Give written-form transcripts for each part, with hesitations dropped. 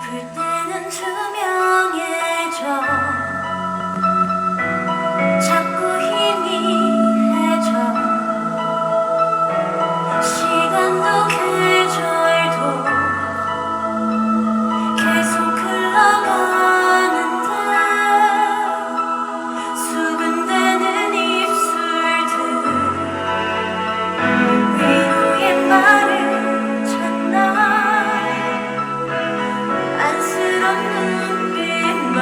슬플 때는 투명해져 자꾸 희미해져 시간도 계절도 계속 흘러가는데 수근대는 입술들 위로의 말을 찾나 안쓰러운 눈빛만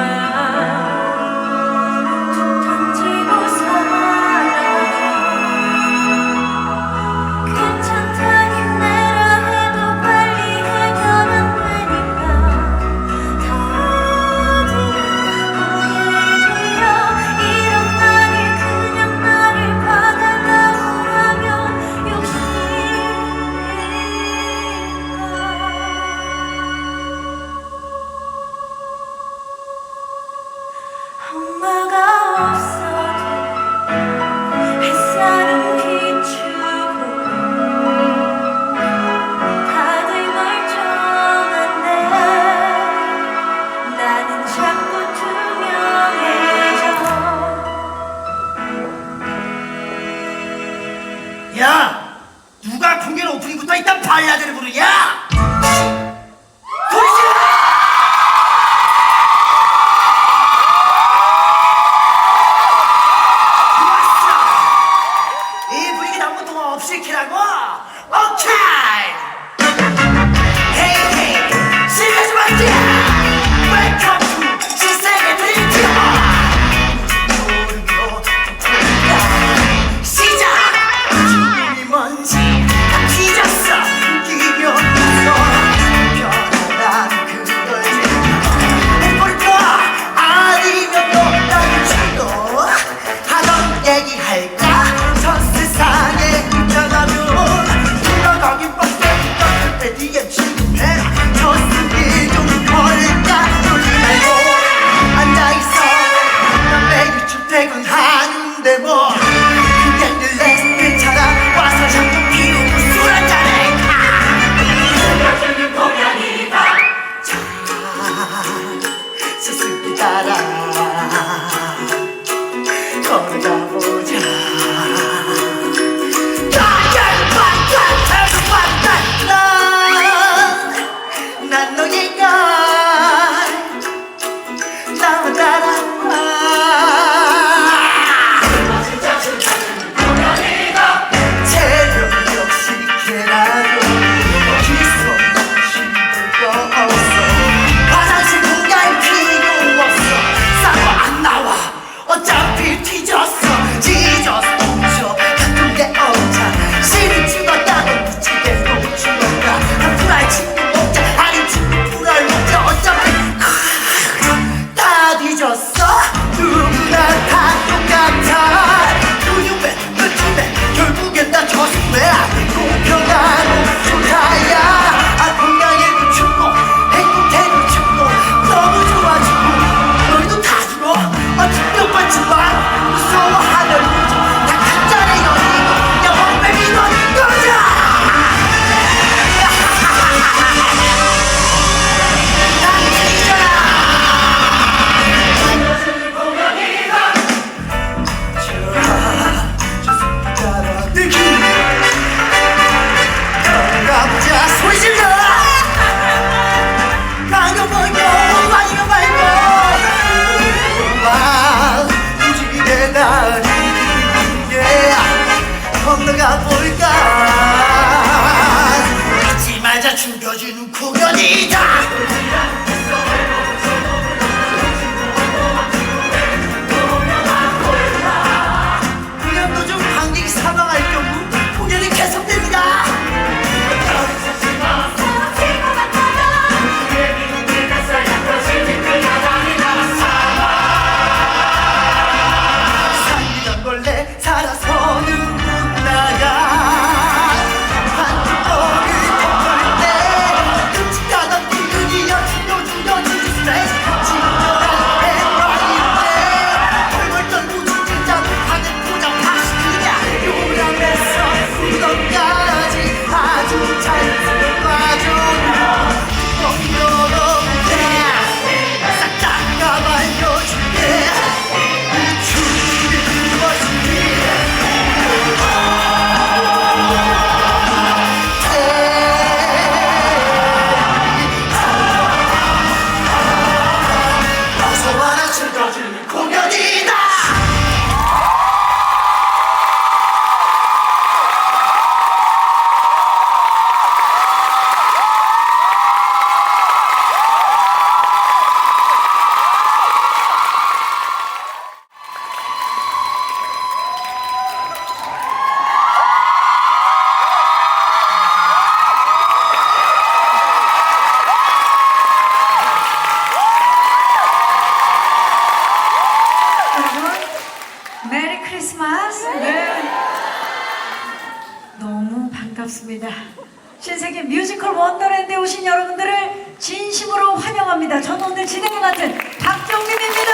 신세계 뮤지컬 원더랜드에 오신 여러분들을 진심으로 환영합니다. 저는 오늘 진행을 맡은 박경림입니다.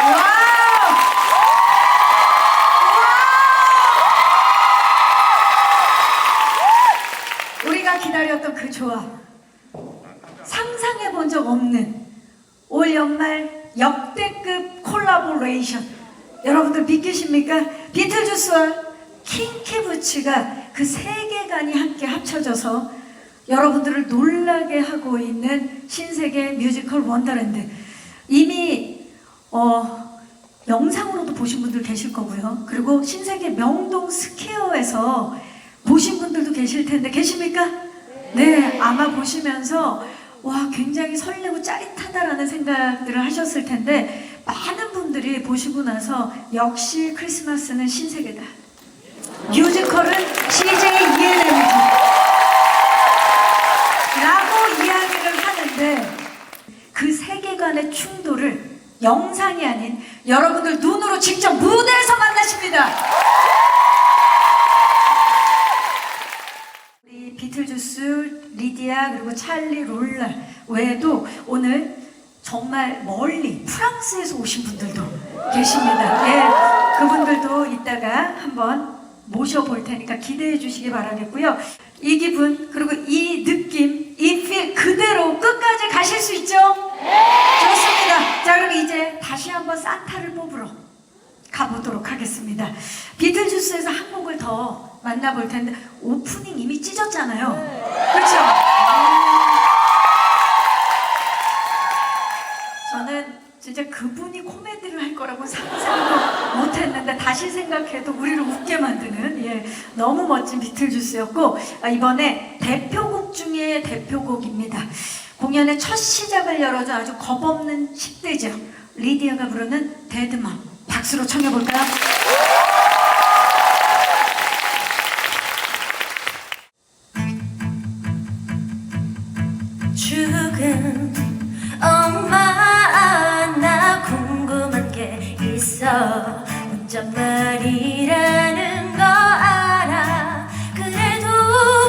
와우! 와우! 우리가 기다렸던 그 조합, 상상해 본 적 없는 올 연말 역대급 콜라보레이션, 여러분들 믿기십니까? 비틀주스와 킹키부츠가 그 세계관이 함께 합쳐져서 여러분들을 놀라게 하고 있는 신세계 뮤지컬 원더랜드. 이미 영상으로도 보신 분들 계실 거고요. 그리고 신세계 명동 스퀘어에서 보신 분들도 계실 텐데 계십니까? 네, 아마 보시면서 와, 굉장히 설레고 짜릿하다라는 생각들을 하셨을 텐데 많은 분들이 보시고 나서 역시 크리스마스는 신세계다, 뮤지컬은 CJ ENM이다 라고 이야기를 하는데, 그 세계관의 충돌을 영상이 아닌 여러분들 눈으로 직접 무대에서 만나십니다. 우리 비틀주스, 리디아, 그리고 찰리, 롤라 외에도 오늘 정말 멀리 프랑스에서 오신 분들도 계십니다. 예, 그분들도 이따가 한번 모셔볼 테니까 기대해 주시기 바라겠고요. 이 기분, 그리고 이 느낌, 이 필 그대로 끝까지 가실 수 있죠? 좋습니다. 자, 그럼 이제 다시 한번 산타를 뽑으러 가보도록 하겠습니다. 비틀주스에서 한 곡을 더 만나볼 텐데 오프닝 이미 찢었잖아요. 그렇죠? 저는 진짜 그분이 코미디를 할 거라고 상상도 못했는데 다시 생각해도 우리를 웃게 만드는, 예, 너무 멋진 비틀주스였고, 이번에 대표곡 중에 대표곡입니다. 공연의 첫 시작을 열어준 아주 겁없는 10대죠. 리디아가 부르는 데드맘. 박수로 청해볼까요? 죽은 엄마, 나 궁금한 게 있어. 혼잣말이라는 거 알아. 그래도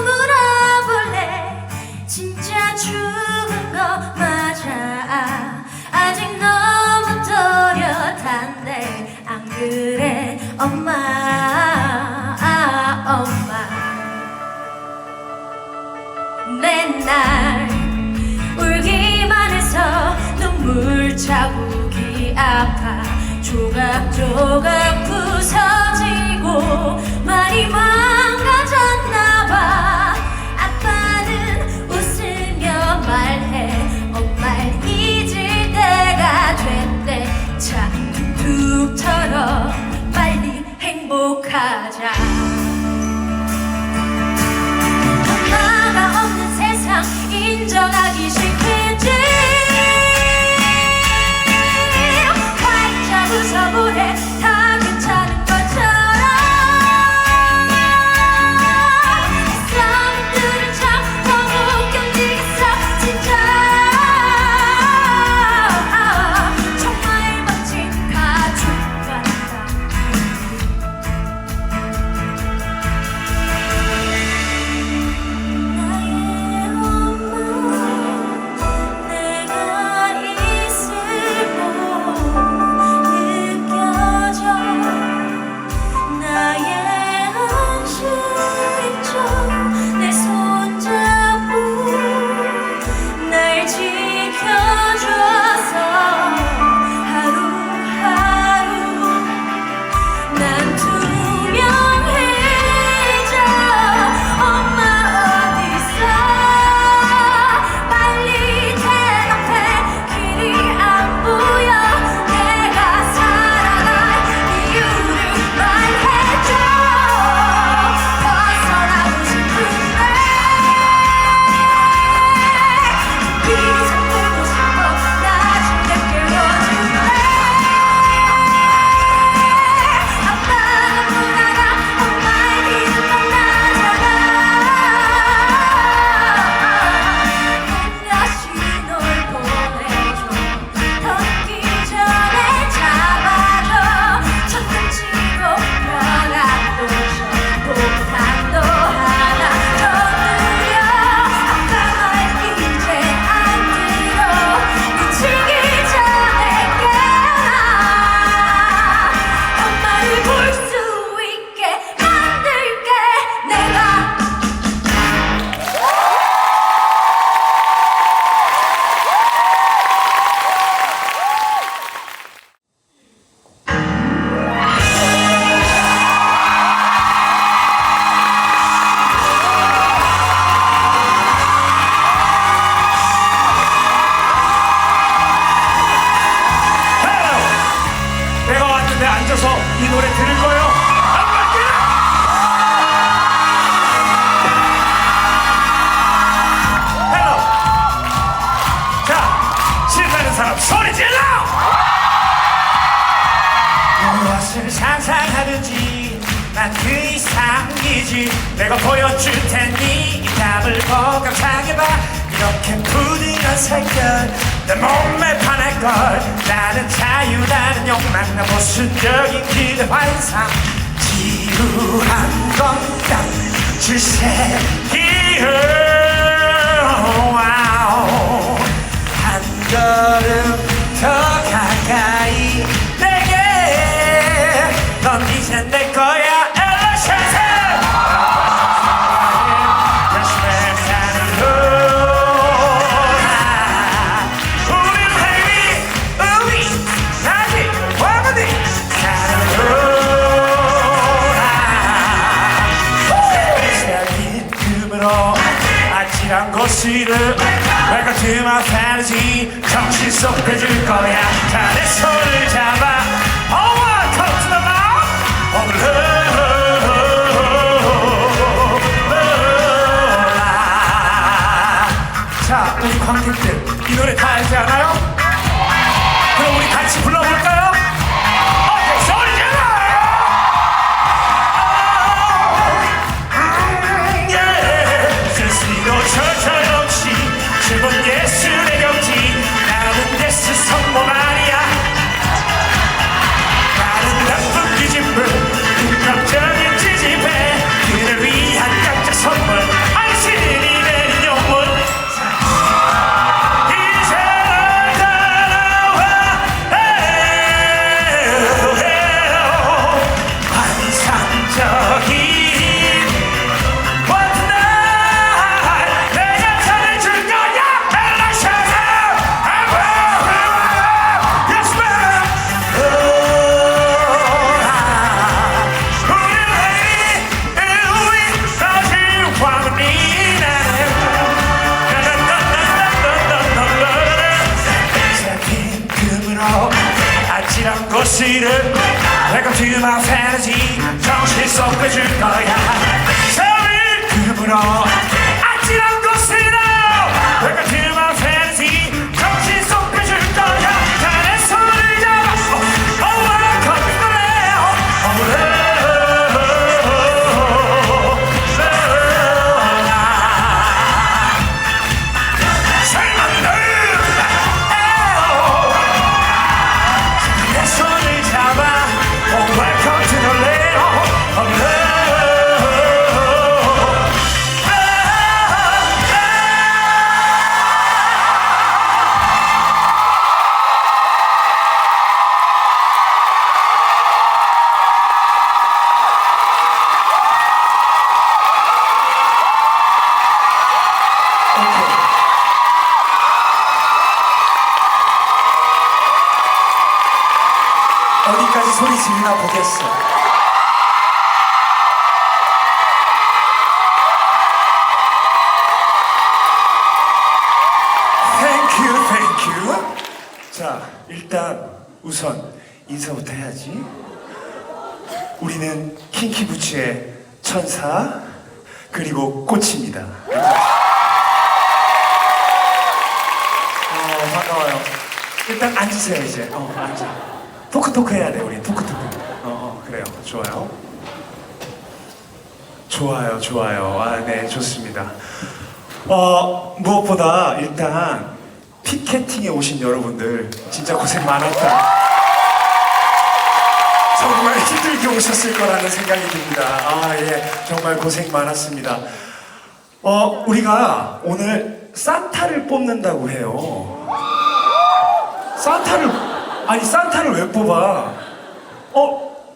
물어볼래. 진짜 죽은 거 맞아? 아직 너무 또렷한데 안 그래 엄마? 엄마 맨날 울기만 해서 눈물 자국이 아파. 조각조각 부서지고 많이 망가졌나봐. 아빠는 웃으며 말해 엄마를 잊을 때가 됐대. 자, 툭툭 털어 빨리 행복하자. 엄마가 없는 세상 인정하기 싫겠지. 활짝 웃어보래. 다 괜찮은 것처럼. 보이지 내가 보여줄 테니 이 답을 보고 감상해봐 이렇게 부드러운 색깔 내 몸에 반할걸 나는 자유 나는 욕망 나 모순적인 기대 환상 지루한 건가 질색이여 한 걸음 더 가까이 내게 넌 이제 내 거야 엘러샤세 열심히 사는구나 우리는 우리 다시 와보니 사는구나 빈틈으로 아찔한 곳을 Welcome to my fantasy 정신 속 빼줄 거야 자 내 손을 잡아 Oh welcome to the mouth of love 자 우리 관객들 이 노래 다 알지 않아요? 그럼 우리 같이 불러볼까요? 오케이 소리 질러 스스로 저처럼씩 즐거운 예술의 경지 나는 예수 성모 마리아 나는 나쁜 기집을 긍정적인 지지배 그를 위한 각자 선물 안신이 내린 영혼 이제 널 따라와 환상적인 What night 내가 전해줄 거야 엘라샤사 Yes ma'am 우리 다시 화문이 나는 잡힌 금으로 아찔한 곳을 Welcome to my fantasy 정신 속 빼줄 거야 잡힌 금으로 아찔한 곳으로 Welcome to my fantasy 정신 속 빼줄 거야 자 내 손을 잡아 Oh welcome to the land of 내 손을 잡아 Oh welcome to the land of 어디까지 소리 지르나 보겠어. Thank you. 자, 일단 우선 인사부터 해야지. 우리는 킹키부츠의 천사 그리고 꽃입니다. 반가워요. 일단 앉으세요 이제. 앉아. 토크 해야 돼 우리 토크. 그래요. 좋아요. 아, 네, 좋습니다. 무엇보다 일단 피켓팅에 오신 여러분들 진짜 고생 많았다. 정말 힘들게 오셨을 거라는 생각이 듭니다. 아, 예, 정말 고생 많았습니다. 우리가 오늘 산타를 뽑는다고 해요. 산타를 왜 뽑아?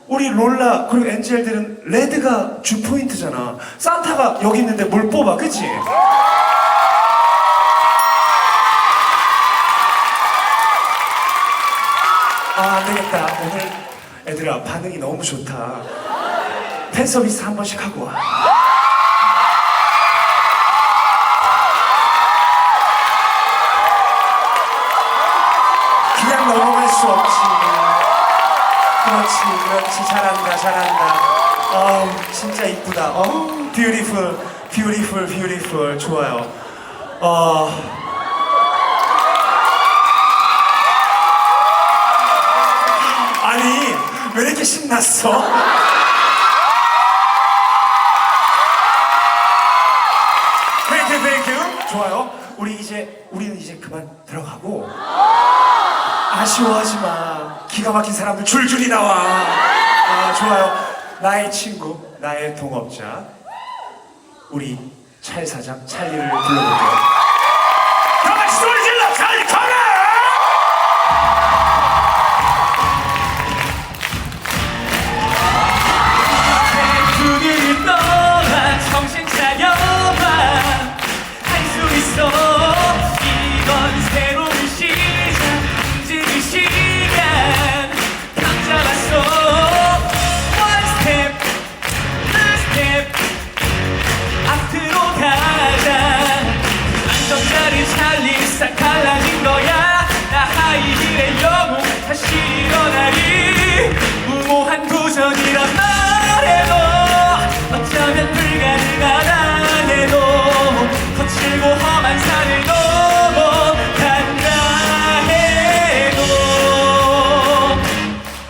우리 롤라 그리고 엔젤들은 레드가 주 포인트잖아. 산타가 여기 있는데 뭘 뽑아, 그치? 안 되겠다. 오늘 애들아 반응이 너무 좋다. 팬 서비스 한 번씩 하고 와. 그냥 넘어갈 수 없지. 그렇지. 잘한다. 진짜 이쁘다. beautiful. 좋아요. 아니, 왜 이렇게 신났어? 우리는 이제 그만 들어가고. 아쉬워하지 마. 기가 막힌 사람들 줄줄이 나와. 아, 좋아요. 나의 친구, 나의 동업자, 우리 찰 사장 찰리를 불러볼게요. 다 같이 소리 질러! 찰리 커라! 두길 떠나 정신 차려봐 할 수 있어 이건 새로운 시작 움직일 시간 감 잡았어 One step, two step 앞으로 가자 안정자리 찰리 싹 갈라진 거야 나 하이힐의 영웅 다시 일어나리 무모한 도전이란 말해도 어쩌면 불가능하다 해도 거칠고 험한 산을 넘어간다 해도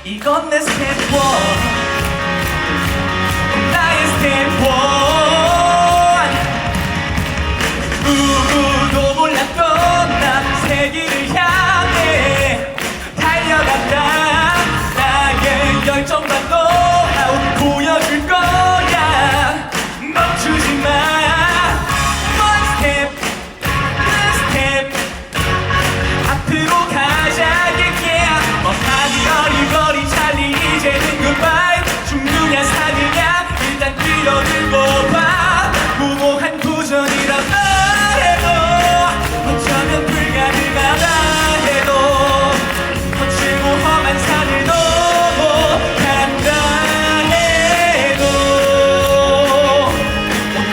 이건 내 스텝 1 나의 스텝 1 누구도 몰랐던 나 세기를 향해 달려간다 나의 열정과 노하우 보여줄 거야 멈추지 마 One step, two step 앞으로 가자 yeah yeah 멍하니 어리거리 찰리 이제는 goodbye 죽느냐 사느냐 일단 뛰어들고 봐 무모한 도전이란 말해도 어쩌면 불가능하다 해도 거칠고 험한 산을 넘어간다 해도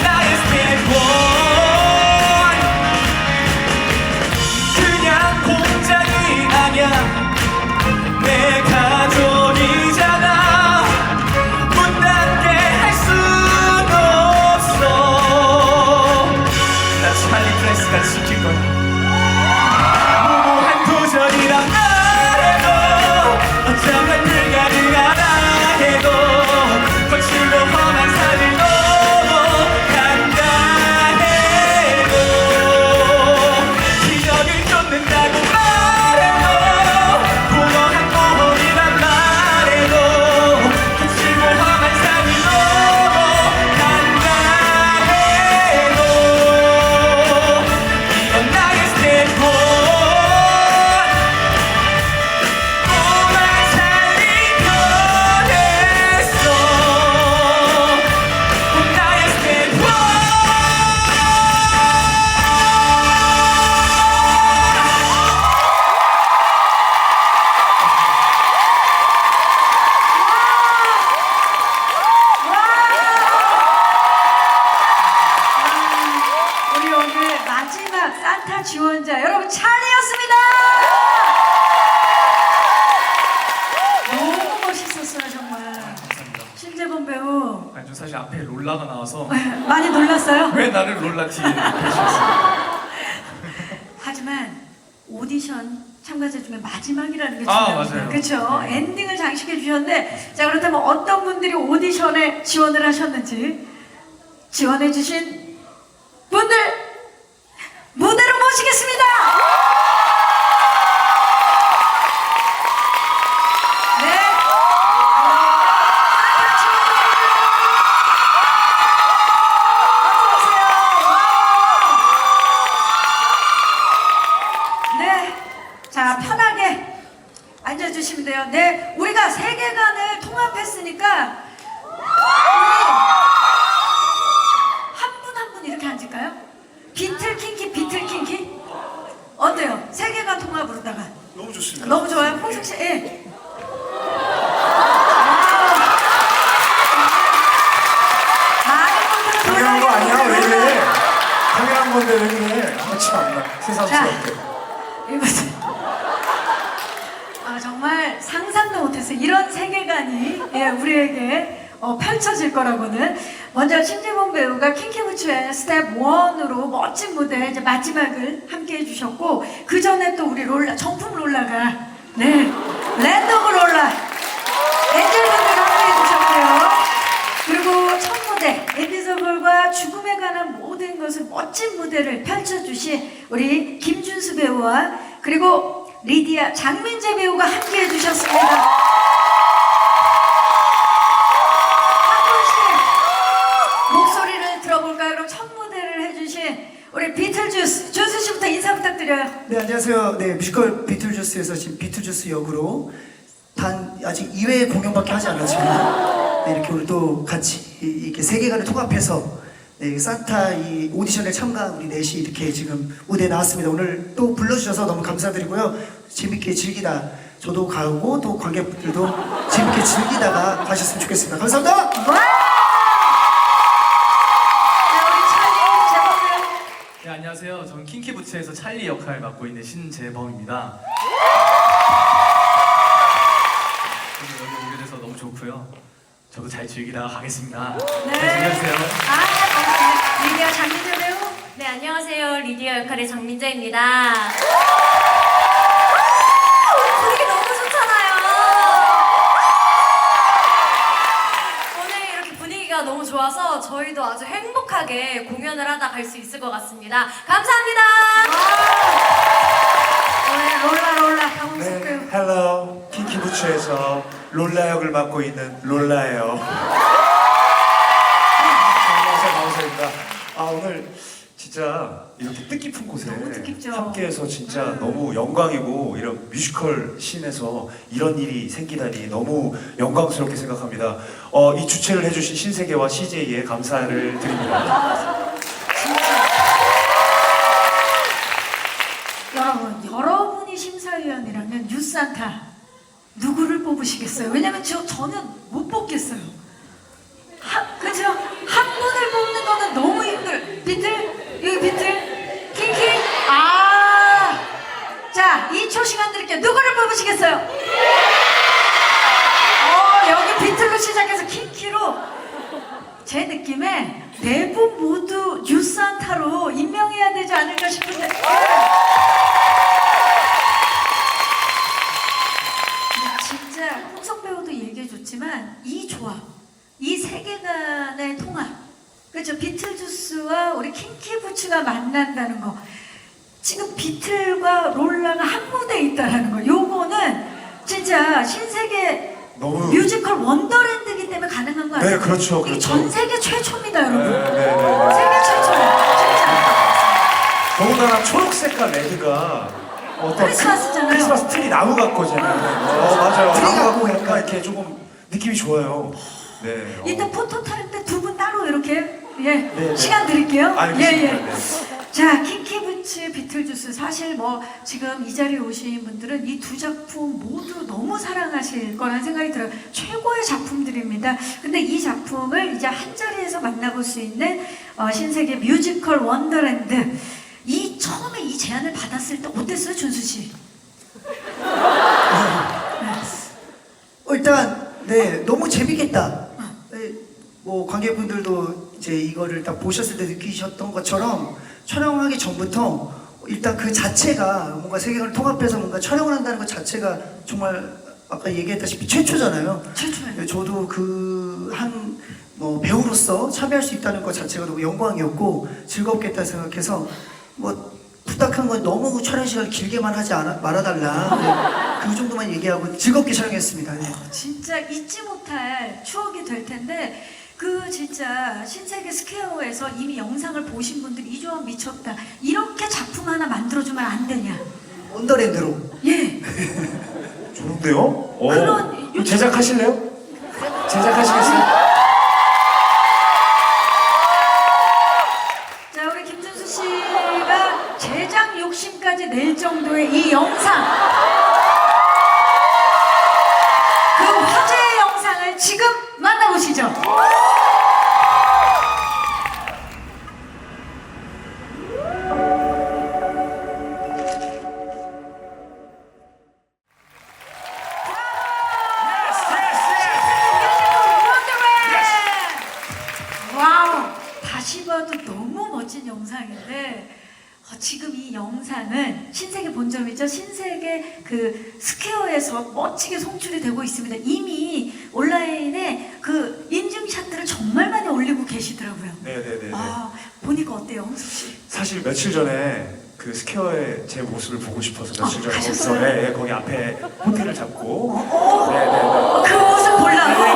나의 스텝 1 그냥 공장이 아니야 내 가족이잖아 문 닫게 할 순 없어 나 찰리 프레스가 지킬 거야 무모한 도전이란 말해도 어쩌면 불가능하다 해도 거칠고 험한 산을 넘어간다 해도 기적을 쫓는다고 말해도 공허한 모험이란 말해도 거칠고 험한 산을 넘어간다 해도 이건 나의 스텝 1 오만 살이 변했어 나의 스텝 1 우리 오늘 마지막 산타 지원자 여러분 찰리였습니다. 너무 멋있었어요 정말. 신재범 배우 아니 저 사실 앞에 롤라가 나와서 많이 놀랐어요? 왜 나를 롤라 뒤에 배치했어 하지만 오디션 참가자 중에 마지막이라는 게 아, 중요합니다. 맞아요. 그렇죠? 네. 엔딩을 장식해 주셨는데 자 그렇다면 어떤 분들이 오디션에 지원을 하셨는지 지원해 주신 분들 무대로 모시겠습니다. 네. 어서 오세요. 와. 네. 자, 편하게 앉아주시면 돼요. 네. 우리가 세계관을 통합했으니까 한 분 한 분 이렇게 앉을까요? 비틀킹키 비틀킹키 어때요? 세계관 통합으로다가 너무 좋습니다. 너무 좋아요. 홍석 씨, 예. 많은 분들은 당연한 거 아니야? 왜 놀라요. 이래? 당연한 건데 왜 그래? 그렇지 않나? 세상스럽게. 이것은 정말 상상도 못했어요. 이런 세계관이 우리에게 펼쳐질 거라고는. 먼저 신재범 배우가 킹키부츠의 스텝 1으로 멋진 무대 이제 마지막을 함께 해주셨고 그 전에 또 우리 롤라 정품 롤라가 랜드 오브 롤라 엔젤분들 함께 해주셨고요. 그리고 첫 무대 인비저블과 죽음에 관한 모든 모든 것을 멋진 무대를 펼쳐주신 우리 김준수 배우와 그리고 리디아 장민재 배우가 함께해 주셨습니다. 한 분씩 목소리를 들어볼까요? 그럼 첫 무대를 해주신 우리 비틀주스 준수 씨부터 인사 부탁드려요. 네, 안녕하세요. 네, 뮤지컬 비틀주스에서 지금 비틀주스 역으로 단 아직 2회 공연밖에 하지 않았지만 네, 이렇게 오늘 또 같이 이렇게 세계관을 통합해서 네, 산타 이 오디션에 참가한 우리 넷이 이렇게 지금 무대에 나왔습니다. 오늘 또 불러주셔서 너무 감사드리고요. 재밌게 즐기다 저도 가고 또 관객분들도 재밌게 즐기다가 가셨으면 좋겠습니다. 감사합니다. 와! 자, 우리 찰리 재범 네, 안녕하세요. 전 킹키부츠에서 찰리 역할 맡고 있는 신재범입니다. 오늘 여기 오게 돼서 너무 좋고요. 저도 잘 즐기다가 가겠습니다. 네. 잘 즐겨주세요. 아, 리디아 장민재 배우. 네, 안녕하세요. 리디아 역할의 장민재입니다. 분위기 너무 좋잖아요. 오늘 이렇게 분위기가 너무 좋아서 저희도 아주 행복하게 공연을 하다 갈 수 있을 것 같습니다. 감사합니다. 오늘 롤라 강훈석 배우. 네, 헬로 킹키부츠에서 롤라 역을 맡고 있는 롤라예요. 감사합니다. 아 오늘 진짜 이렇게 뜻깊은 곳에 너무 뜻깊죠. 함께해서 진짜 너무 영광이고 이런 뮤지컬 씬에서 이런 일이 생기다니 너무 영광스럽게 생각합니다. 이 주최를 해주신 신세계와 CJ에 감사를 드립니다. 여러분이 심사위원이라면 뉴산타 누구를 뽑으시겠어요? 왜냐면 저는 못 뽑겠어요. 그죠? 한 분을 뽑는 거는 너무 힘들. 비틀? 여기 비틀? 킹키? 자, 2초 시간 드릴게요. 누구를 뽑으시겠어요? 여기 비틀로 시작해서 킹키로. 제 느낌에 네 분 모두 뉴산타로 임명해야 되지 않을까 싶은데. 진짜 홍석 배우도 얘기해줬지만 이 조합, 이 세계관의 통합, 그렇죠? 비틀주스와 우리 킹키부츠가 만난다는 거, 지금 비틀과 롤라가 한 무대에 있다라는 거, 요거는 진짜 신세계 너무 뮤지컬 원더랜드이기 때문에 가능한 거 아니에요? 네, 그렇죠, 이게 그렇죠. 전 세계 최초입니다, 여러분. 네. 세계 최초예요, 진짜. 더군다나 초록색과 레드가 크리스마스잖아요. 크리스마스 트리 나무 같거든요. 맞아요. 트리 나무 같고 같고 약간 약간 이렇게 조금 느낌이 좋아요. 네. 이따 포토 타임 때 두 분 따로 이렇게 네. 시간 드릴게요. 알겠습니다. 네. 자, 킹키부츠, 비틀주스 사실 뭐 지금 이 자리에 오신 분들은 이 두 작품 모두 너무 사랑하실 거라는 생각이 들어요. 최고의 작품들입니다. 근데 이 작품을 이제 한 자리에서 만나볼 수 있는 신세계 뮤지컬 원더랜드. 처음에 이 제안을 받았을 때 어땠어요, 준수 씨? 일단 네 너무 재밌겠다. 네, 뭐 관객분들도 이제 이거를 딱 보셨을 때 느끼셨던 것처럼 촬영하기 전부터 일단 그 자체가 뭔가 세계관을 통합해서 뭔가 촬영을 한다는 것 자체가 정말 아까 얘기했다시피 최초잖아요. 최초예요. 네, 저도 그 한 뭐 배우로서 참여할 수 있다는 것 자체가 너무 영광이었고 즐겁겠다 생각해서 뭐 부탁한 건 너무 촬영 시간을 길게만 하지 말아달라. 네, 그 정도만 얘기하고 즐겁게 촬영했습니다. 네. 진짜 잊지 못할 추억이 될 텐데 그 진짜 신세계 스퀘어에서 이미 영상을 보신 분들이 이 조합 미쳤다. 이렇게 작품 하나 만들어주면 안 되냐? 원더랜드로. 예. 좋은데요? 그런 그럼 제작하실래요? 제작하시겠어요? 자, 우리 김준수 씨가 제작 욕심까지 낼 정도의 이 영상, 그 화제의 영상을 지금 만나보시죠. 와우, 다시 봐도 너무 멋진 영상인데 지금 이 영상은 신세계 본점이죠. 신세계 그 스퀘어에서 멋지게 송출이 되고 있습니다. 이미 온라인에 그 인증샷들을 정말 많이 올리고 계시더라고요. 네네네. 본 보니까 어때요, 홍석 씨? 사실 며칠 전에 그 스퀘어의 제 모습을 보고 싶어서 며칠 전에 가셨어요? 거기서 네, 거기 앞에 호텔을 잡고 네네네. 그 모습 보려고?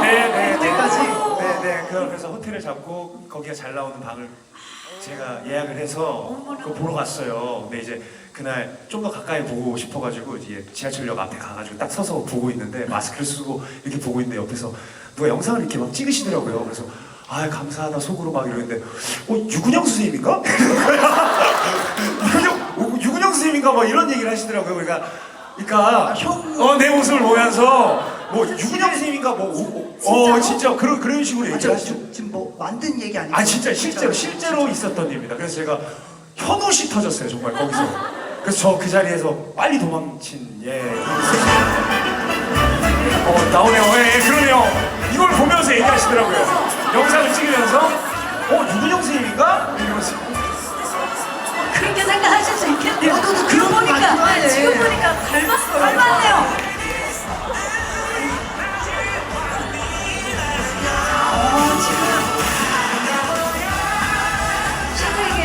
그때까지. 네네. 그래서 호텔을 잡고 거기가 잘 나오는 방을 제가 예약을 해서 그거 보러 갔어요. 근데 이제 그날 좀 더 가까이 보고 싶어가지고 이제 지하철역 앞에 가가지고 딱 서서 보고 있는데 마스크를 쓰고 이렇게 보고 있는데 옆에서 누가 영상을 이렇게 막 찍으시더라고요. 그래서 아 감사하다 속으로 막 이러는데 유근영 선생님인가? 유근영 선생님인가 뭐 이런 얘기를 하시더라고요. 그러니까 내 모습을 보면서 뭐 유근영 선생님인가 진짜 그런 식으로 얘기를 하시죠. 지금 뭐 만든 얘기 아니에요? 아 진짜 실제로 있었던 일입니다. 그래서 제가 현옷이 터졌어요 정말 거기서. 그래서 저 그 자리에서 빨리 도망친 나오네요. 그러네요. 이걸 보면서 얘기하시더라고요. 영상을 찍으면서 유근영 선생님인가? 이러면서 그렇게 생각하실 수 있겠네요. 그런 지금 거 보니까, 맞네. 지금 보니까 닮았어요. 닮았네요. 지금 신세계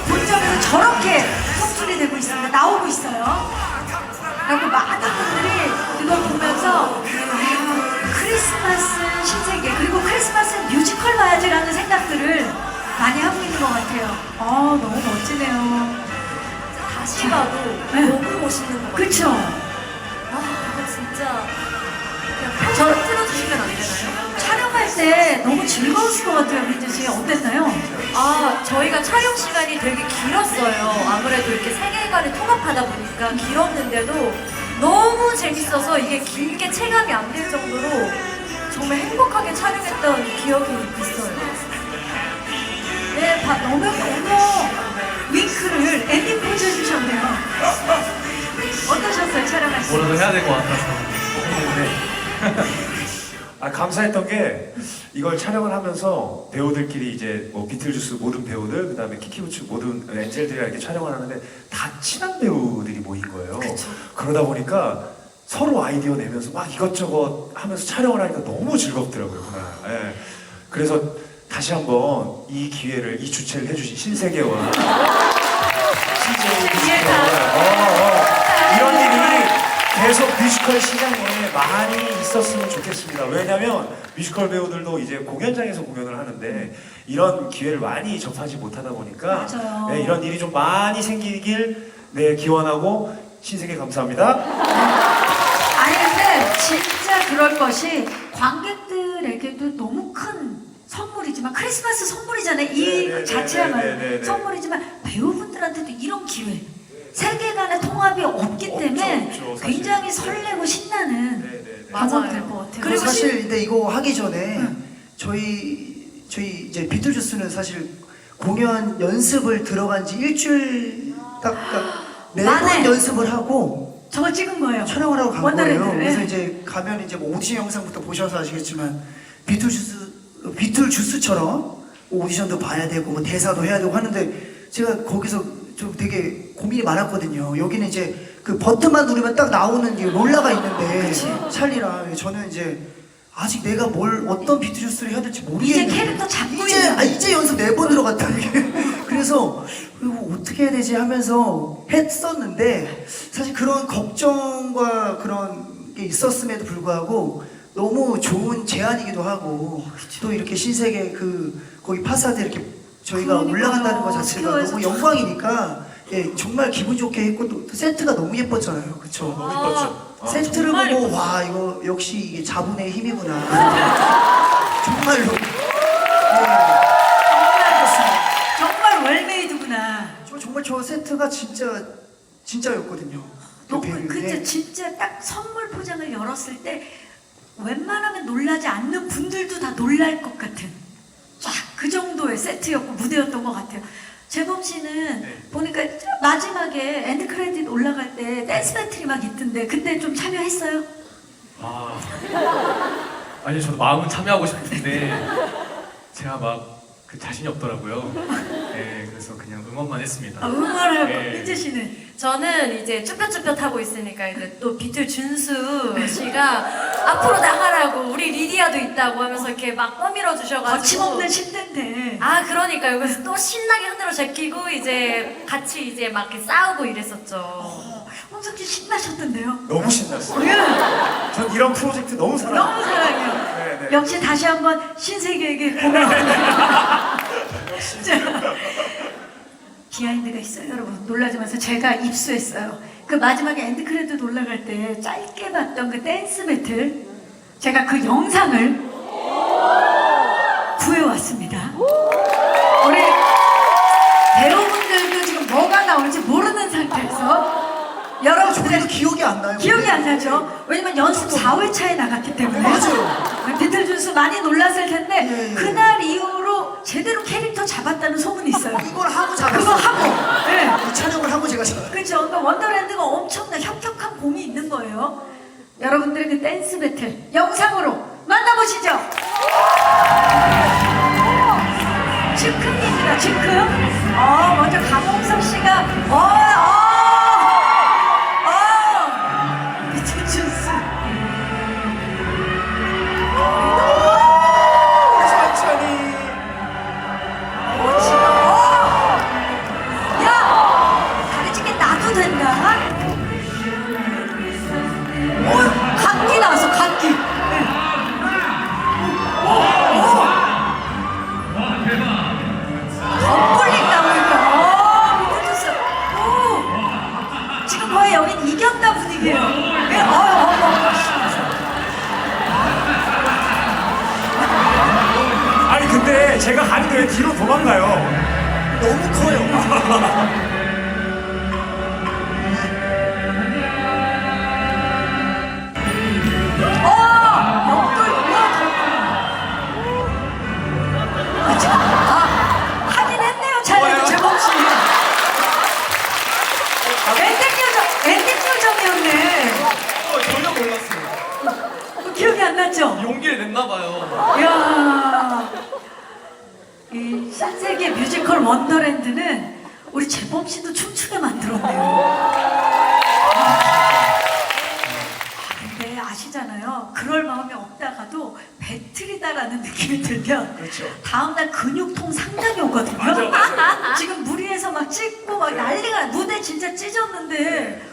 본점에서 저렇게 송출이 되고 있습니다. 나오고 있어요. 그리고 많은 분들이 이걸 보면서 크리스마스 신세계 그리고 크리스마스 뮤지컬 봐야지라는 생각들을 많이 하고 있는 것 같아요. 너무 멋지네요. 다시 봐도 네. 너무 멋있는 것 같아요. 그쵸? 이거 진짜 그냥 저 틀어주시면 안 되나요? 촬영할 때 너무 즐거웠을 것 같아요, 민지 씨. 어땠나요? 저희가 촬영 시간이 되게 길었어요. 아무래도 이렇게 세계관을 통합하다 보니까 길었는데도 너무 재밌어서 이게 길게 체감이 안 될 정도로 정말 행복하게 촬영했던 기억이 있어요. 네, 너무 윙크를 엔딩 포즈 해주셨네요. 어떠셨어요, 촬영할 때? 뭐라도 해야 될 것 같아서 했는데 감사했던 게 이걸 촬영을 하면서 배우들끼리 이제 뭐 비틀주스 모든 배우들 그다음에 키키부츠 모든 엔젤들이랑 이렇게 촬영을 하는데 다 친한 배우들이 모인 거예요. 그러다 보니까 서로 아이디어 내면서 막 이것저것 하면서 촬영을 하니까 너무 즐겁더라고요 그날. 예. 그래서 다시 한번 이 기회를 이 주최를 해주신 신세계와 이런 일이 계속 뮤지컬 시장에 많이 있었으면 좋겠습니다. 왜냐면 뮤지컬 배우들도 이제 공연장에서 공연을 하는데 이런 기회를 많이 접하지 못하다 보니까 맞아요. 네, 이런 일이 좀 많이 생기길 기원하고 신세계 감사합니다. 아니, 근데 진짜 그럴 것이 관객들에게도 너무 큰 선물이지만 크리스마스 선물이잖아요. 이 네, 자체야말로 네. 선물이지만 배우분들한테도 이런 기회 세계관의 통합이 없기 때문에 없죠, 사실. 굉장히 설레고 신나는 네. 경험이 될 것 같아요. 그리고 사실 근데 이거 하기 전에 저희 이제 비틀주스는 사실 공연 연습을 들어간 지 일주일 딱 만에. 4번 연습을 하고 저거 찍은 거예요. 촬영을 하고 간 원더랜드, 거예요. 그래서 네. 이제 가면 이제 뭐 오디션 영상부터 보셔서 아시겠지만 비틀주스처럼 오디션도 봐야 되고 뭐 대사도 해야 되고 하는데 제가 거기서 좀 되게 고민이 많았거든요. 여기는 이제 그 버튼만 누르면 딱 나오는 이 롤러가 있는데 찰리랑 저는 이제 아직 내가 어떤 비틀주스를 해야 될지 모르겠는데 이제 캐릭터 잡고 이제, 있는 이제 연습 4번 들어갔다. 그래서 이거 어떻게 해야 되지 하면서 했었는데 사실 그런 걱정과 그런 게 있었음에도 불구하고 너무 좋은 제안이기도 하고 또 이렇게 신세계 거기 파사드 이렇게 저희가 그러니까요. 올라간다는 것 자체가 스퀘어에서 너무 영광이니까 정말 기분 좋게 했고 또 세트가 너무 예뻤잖아요. 그쵸? 세트를 정말 보고 예뻤어요. 와 이거 역시 이게 자본의 힘이구나. 정말로. 정말 웰메이드구나. 정말 저 세트가 진짜였거든요. 그 배우의. 근데 진짜 딱 선물 포장을 열었을 때 웬만하면 놀라지 않는 분들도 다 놀랄 것 같은 딱 그 정도의 세트였고 무대였던 것 같아요. 재범 씨는 보니까 마지막에 엔드 크레딧 올라갈 때 댄스 배틀이 막 있던데 그때 좀 참여했어요? 아니 저도 마음은 참여하고 싶은데 제가 막 그 자신이 없더라고요. 네, 그래서 그냥 응원만 했습니다. 응원할 거. 네. 민재 씨는? 저는 이제 쭈뼛쭈뼛 하고 있으니까 이제 또 비틀 준수 씨가 앞으로 나가라고 우리 리디아도 있다고 하면서 이렇게 막 떠밀어 주셔가지고 거침없는 10대인데. 아 그러니까 여기서 또 신나게 흔들어 제끼고 이제 같이 이제 막 이렇게 싸우고 이랬었죠. 홍석진 신나셨던데요? 너무 신났어요. 예. 전 이런 프로젝트 너무 사랑해요. 너무 사랑해요. 네, 네. 역시 다시 한번 신세계에게 고마워합니다. 자, 비하인드가 있어요, 여러분. 놀라지 마세요. 제가 입수했어요. 그 마지막에 엔드크레딧 올라갈 때 짧게 봤던 그 댄스 배틀, 제가 그 영상을 구해왔습니다. 우리 배우분들도 지금 뭐가 나올지 모르는 상태에서 저희도 여러분들의 기억이 안 나요. 기억이 안 나죠? 왜냐면 연습 4회차에 나갔기 때문에. 맞아요. 비틀준스 많이 놀랐을 텐데 예, 예. 그날 이후로 제대로 캐릭터 잡았다는 소문이 있어요. 이걸 하고 잡았어요. 그거 하고. 네. 이 촬영을 하고 제가 잡았어요. 그렇죠. 그러니까 원더랜드가 엄청난 협격한 공이 있는 거예요. 여러분들의 그 댄스 배틀 영상으로 만나보시죠. 즉흥입니다. 즉흥. 먼저 강홍석 씨가 비틀준스. 천천히. 야! 다리 찢게 놔도 된다? 각기 나왔어, 각기. 덤블링 나오니까. 미쳐졌어. 지금 거의 여긴 이겼다 분위기예요. 아니 근데 제가 가는데 왜 뒤로 도망가요? 너무 커요. 하긴 했네요, 잘해도 제법 씨. 엔딩 요정이었네. 전혀 몰랐어요. 기억이 안 났죠? 용기를 냈나 봐요. 이야, 이 신세계 뮤지컬 원더랜드는 우리 재범 씨도 춤추게 만들었네요. 근데 아시잖아요. 그럴 마음이 없다가도 배틀이다라는 느낌이 들면 그렇죠. 다음날 근육통 상당히 오거든요. 맞아. 지금 무리해서 막 찍고 막 난리가 무대 진짜 찢었는데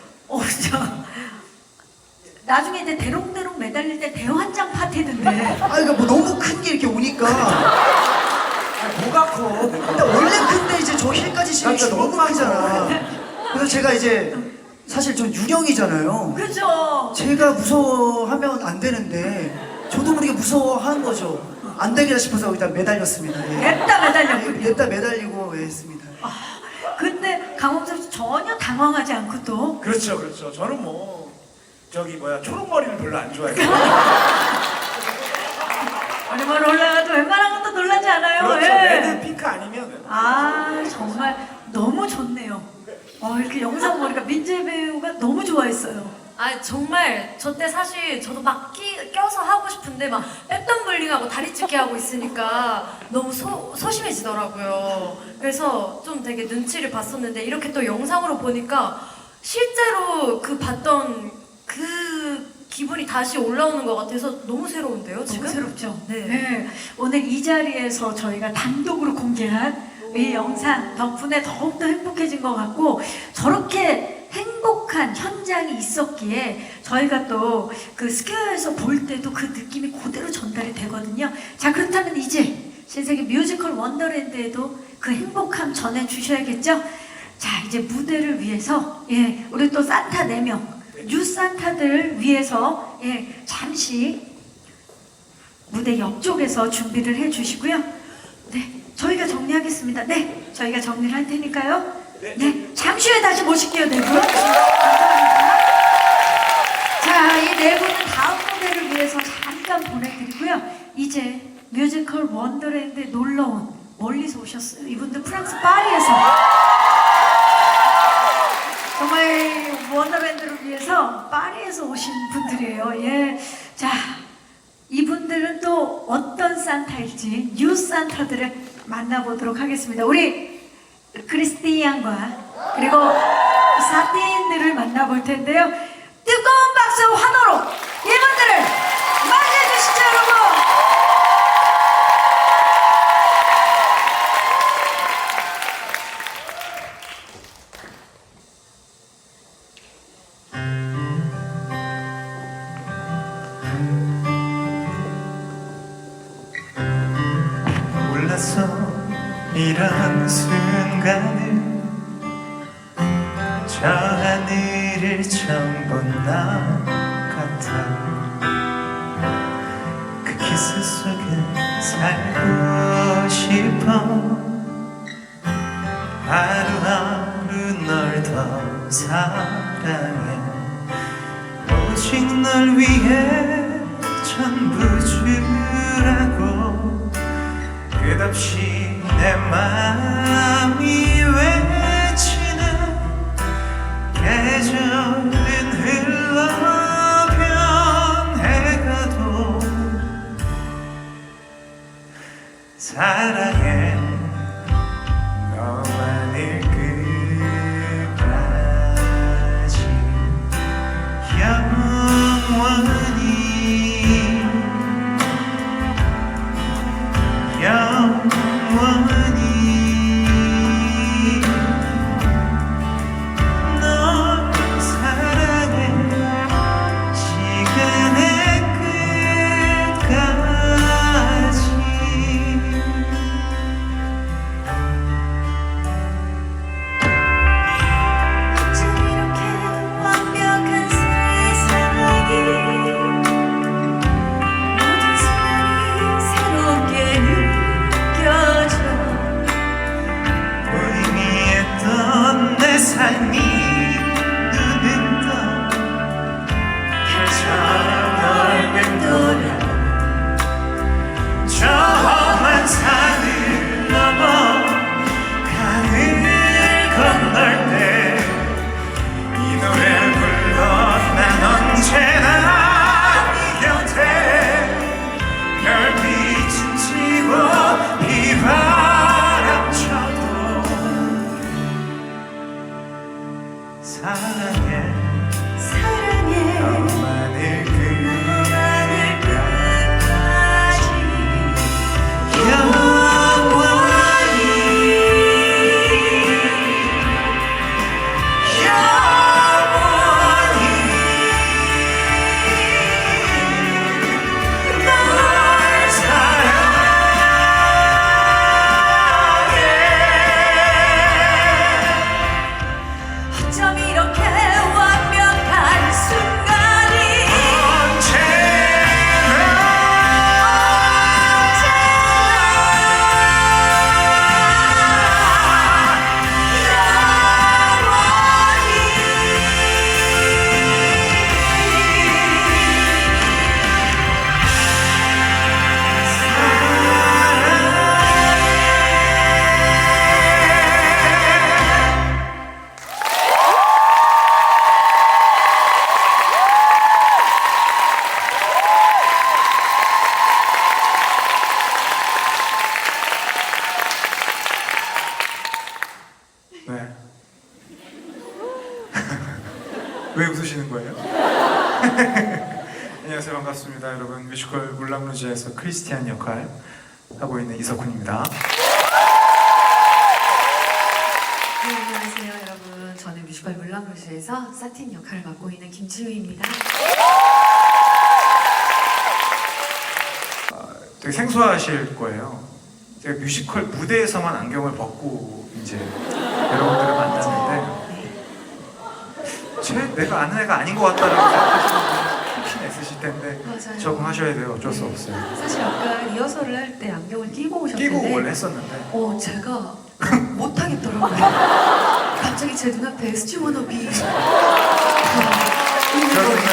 나중에 이제 대롱대롱 매달릴 때 대환장 파티던데. 그러니까 뭐 너무 큰 게 이렇게 오니까. 뭐가 커? 근데 원래 큰데 이제 저 힐까지 씌우니까 진짜 너무 너무 크잖아. 그래서 제가 이제 사실 전 유령이잖아요. 그죠? 제가 무서워하면 안 되는데 저도 모르게 무서워하는 거죠. 안 되겠다 싶어서 일단 매달렸습니다. 냅다 매달렸군요. 냅다 매달리고 했습니다. 근데 강홍석 씨 전혀 당황하지 않고 또 그렇죠, 그렇죠. 저는 뭐 저기 뭐야 초록머리를 별로 안 좋아해요. 얼마나 올라가도 웬만한 것도 놀라지 않아요. 그렇죠. 예. 레드 핑크 아니면 정말 너무 좋네요. 이렇게 영상 보니까 민재 배우가 너무 좋아했어요. 아 정말 저 때 사실 저도 막 껴서 하고 싶은데 막 백덤블링하고 다리 찢기 하고 있으니까 너무 소심해지더라고요. 그래서 좀 되게 눈치를 봤었는데 이렇게 또 영상으로 보니까 실제로 그 봤던 그 기분이 다시 올라오는 것 같아서 너무 새로운데요 지금? 너무 새롭죠? 네. 오늘 이 자리에서 저희가 단독으로 공개한 이 영상 덕분에 더욱더 행복해진 것 같고 저렇게 행복한 현장이 있었기에 저희가 또 그 스퀘어에서 볼 때도 그 느낌이 그대로 전달이 되거든요. 자, 그렇다면 이제 신세계 뮤지컬 원더랜드에도 그 행복함 전해주셔야겠죠? 자, 이제 무대를 위해서 우리 또 산타 4명 뉴 산타들 위해서 잠시 무대 옆쪽에서 준비를 해주시고요. 네, 저희가 정리하겠습니다. 네, 저희가 정리를 할 테니까요. 네, 잠시 후에 다시 모실게요, 네 분. 감사합니다. 자, 이 네 분은 다음 무대를 위해서 잠깐 보내드리고요. 이제 뮤지컬 원더랜드에 놀러온 멀리서 오셨어요. 이분들 프랑스 파리에서 정말 원더랜드를 위해서 파리에서 오신 분들이에요. 자, 이분들은 또 어떤 산타일지 뉴 산타들을 만나보도록 하겠습니다. 우리 크리스티안과 그리고 사티인들을 만나볼 텐데요. 뜨거운 박수 환호로 이분들을 이런 순간을 저 하늘을 처음 본 나 같아. 그 키스 속에 살고 싶어. 하루하루 널 더 사랑해. 오직 널 위해 전부 주라고. 끝없이 내 마음이 외치는 계절은 흘러 변해가도 사랑해. 너만을 끝까지 영원히 영원히 널 사랑해. 시간의 끝까지. 어쩜 이렇게 완벽한 세상이 모든 순간이 새롭게 느껴져. 무의미했던 내 삶이 눈은 떠 별처럼 맴돌아. 저 험한 산을 넘어 강을 건널 때 이 노래를 불러. 난 언제나 네 곁에 별빛은 지고 비바람 쳐도 사랑해. 사랑해. 너만을 끝까지. 영원히 영원히 널 사랑해. 어쩜 이렇게 완벽한 순간이 네. 왜 웃으시는 거예요? 안녕하세요, 반갑습니다, 여러분. 뮤지컬 물랑루즈에서 크리스티안 역할 하고 있는 이석훈입니다. 네, 안녕하세요 여러분. 저는 뮤지컬 물랑루즈에서 사틴 역할을 맡고 있는 김지우입니다. 되게 생소하실 거예요. 제가 뮤지컬 무대에서만 안경을 벗고 이제 여러분들을 만났는데 내가 아는 애가 아닌 것 같다라고 생각하시는 분 혹시나 있으실 텐데 맞아요. 적응하셔야 돼요. 어쩔 수 없어요. 사실 아까 리허설을 할 때 안경을 끼고 오셨는데 끼고 원래 했었는데 제가 못하겠더라고요. 갑자기 제 눈앞에 스튜워너비 저는 오늘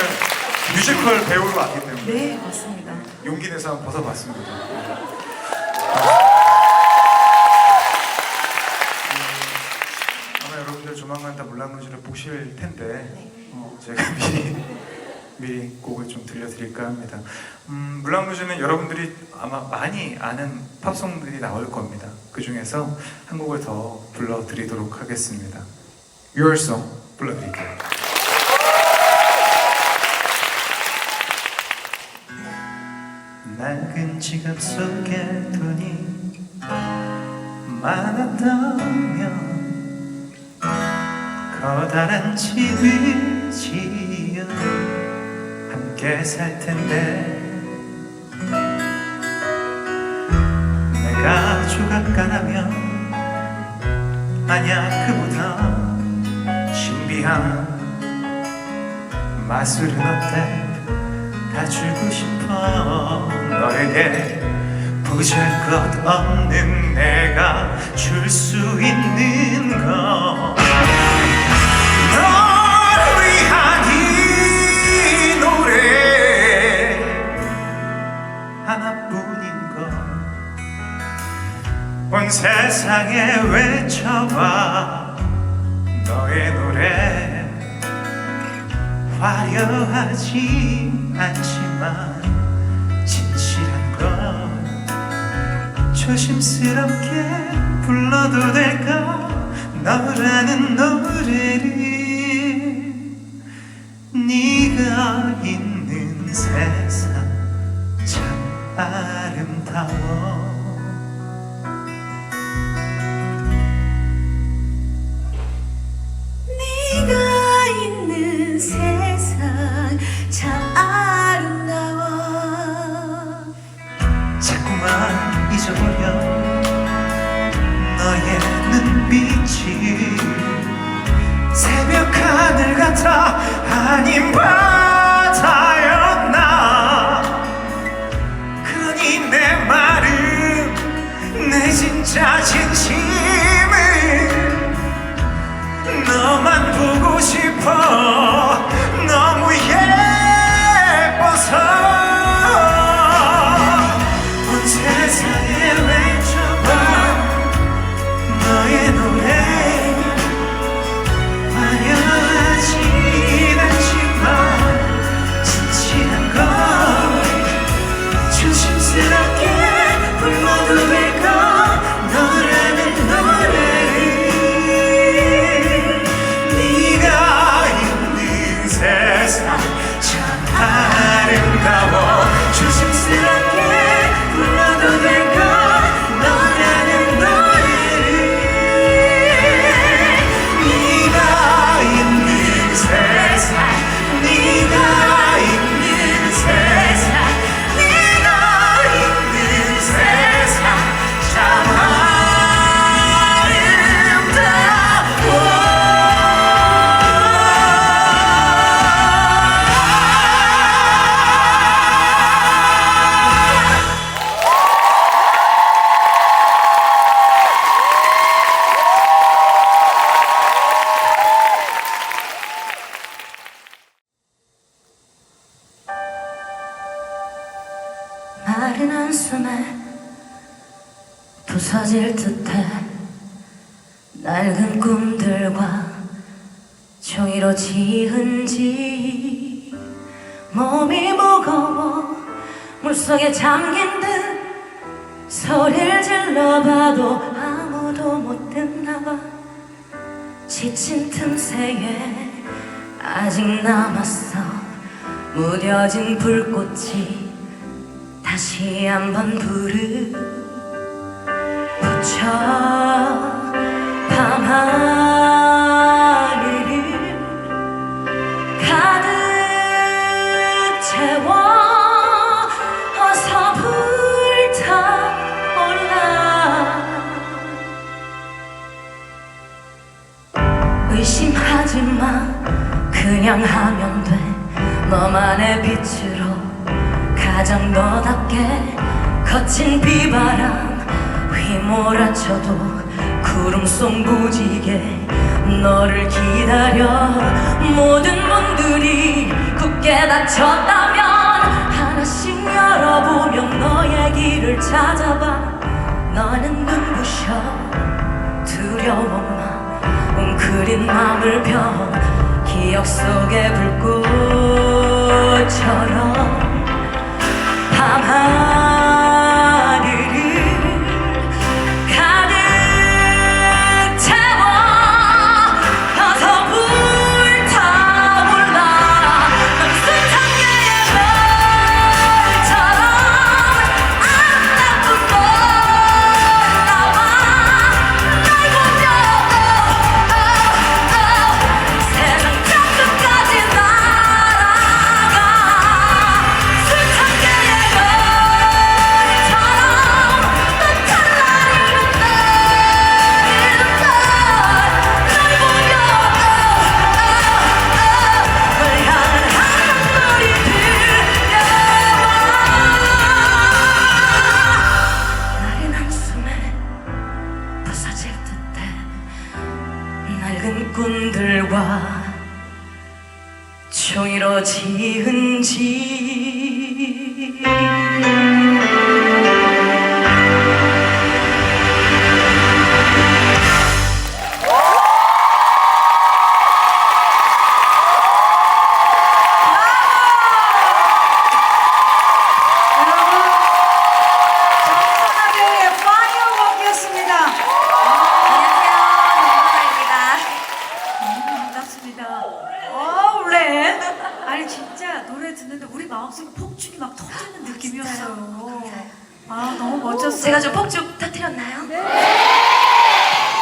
뮤지컬 배우로 왔기 때문에 네 맞습니다. 용기 내서 한번 벗어봤습니다. 아마 여러분들 조만간 다 물랑루즈를 보실 텐데 제가 미리 곡을 좀 들려드릴까 합니다. 물랑루즈는 여러분들이 아마 많이 아는 팝송들이 나올 겁니다. 그 중에서 한 곡을 더 불러드리도록 하겠습니다. Your Song 불러드릴게요. 낡은 지갑 속에 돈이 많았다면 커다란 집을 지어 함께 살 텐데 내가 조각가라면 아냐 그보다 신비한 마술은 어때 다 주고 싶어 너에게 보잘것없는 내가 줄 수 있는 거 너를 위한 이 노래 하나뿐인 거 온 세상에 외쳐봐 너의 노래 화려하지 않지만 진실한 건 조심스럽게 불러도 될까 너라는 노래를 네가 있는 세상 참 아름다워 네가 있는 세상 참 아름다워. 자꾸만 잊어버려 너의 눈빛이 새벽 하늘 같아 아닌 바다였나 그러니 내 말은 내 진짜 진심을 너만 보고 싶어 너무 예뻐서 온 세상에 외쳐봐 너의 노래 화려하진 않지만 진실한 걸 조심스럽게 불러도 될까 너라는 노래를 네가 있는 세상 참 아름다워 조심스럽게 불러도 될까 너라는 노래를 네가 있는 세상 네가 있는 세상 네가 있는 세상 참 마른 한숨에 부서질 듯해 낡은 꿈들과 종이로 지은 집 몸이 무거워 물속에 잠긴 듯 소리를 질러봐도 아무도 못 듣나봐 지친 틈새에 아직 남았어 무뎌진 불꽃이 다시 한번 불을 붙여 밤하늘을 가득 채워 어서 불타올라 의심하지 마 그냥 하면 돼 너만의 빛으로 가장 너답게 거친 비바람 휘몰아쳐도 구름 속 무지개 너를 기다려 모든 문들이 굳게 닫혔다면 하나씩 열어보면 너의 길을 찾아봐 너는 눈부셔 두려워 마 웅크린 맘을 펴 기억 속의 불꽃처럼 밤하늘을 가득 채워 어서 불타올라 넌 수상계의 별처럼 아름답고 놀라워 날 보며 세상 저 끝까지 날아가 수상계의 별 낡은 꿈들과 종이로 지은 집 여러분, 정선아배우의 파이어워크였습니다. 안녕하세요, 정보사입니다. 반갑습니다. 랩. 아니 진짜 노래 듣는데 우리 마음속에 폭죽이 막 터지는 느낌이었어요. 아 너무 멋졌어요. 제가 좀 폭죽 터뜨렸나요?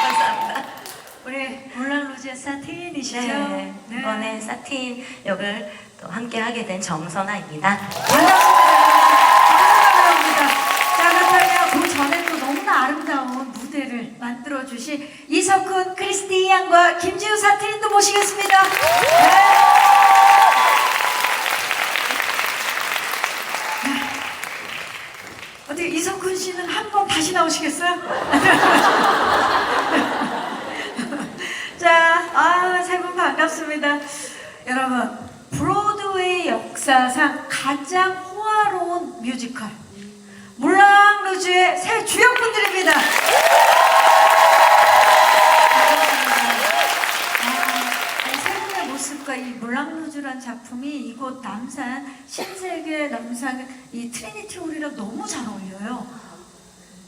감사합니다. 우리 몰랑루즈의 사틴이시죠? 네, 이번에 사틴 역을 또 함께 하게 된 정선아입니다. 반갑습니다. 자 그렇다면 그 전에 또 너무나 아름다운 무대를 만들어주신 이석훈, 크리스티 양과 김지우 사틴도 모시겠습니다. 네. 어떻게 이석훈 씨는 한 번 다시 나오시겠어요? 자, 세 분 반갑습니다. 여러분, 브로드웨이 역사상 가장 호화로운 뮤지컬 몰랑루즈의 새 주역분들입니다. 세 분의 모습과 이 몰랑루즈란 작품이 이곳 남산 신세계 남산 이 트리니티 홀이랑 너무 잘 어울려요.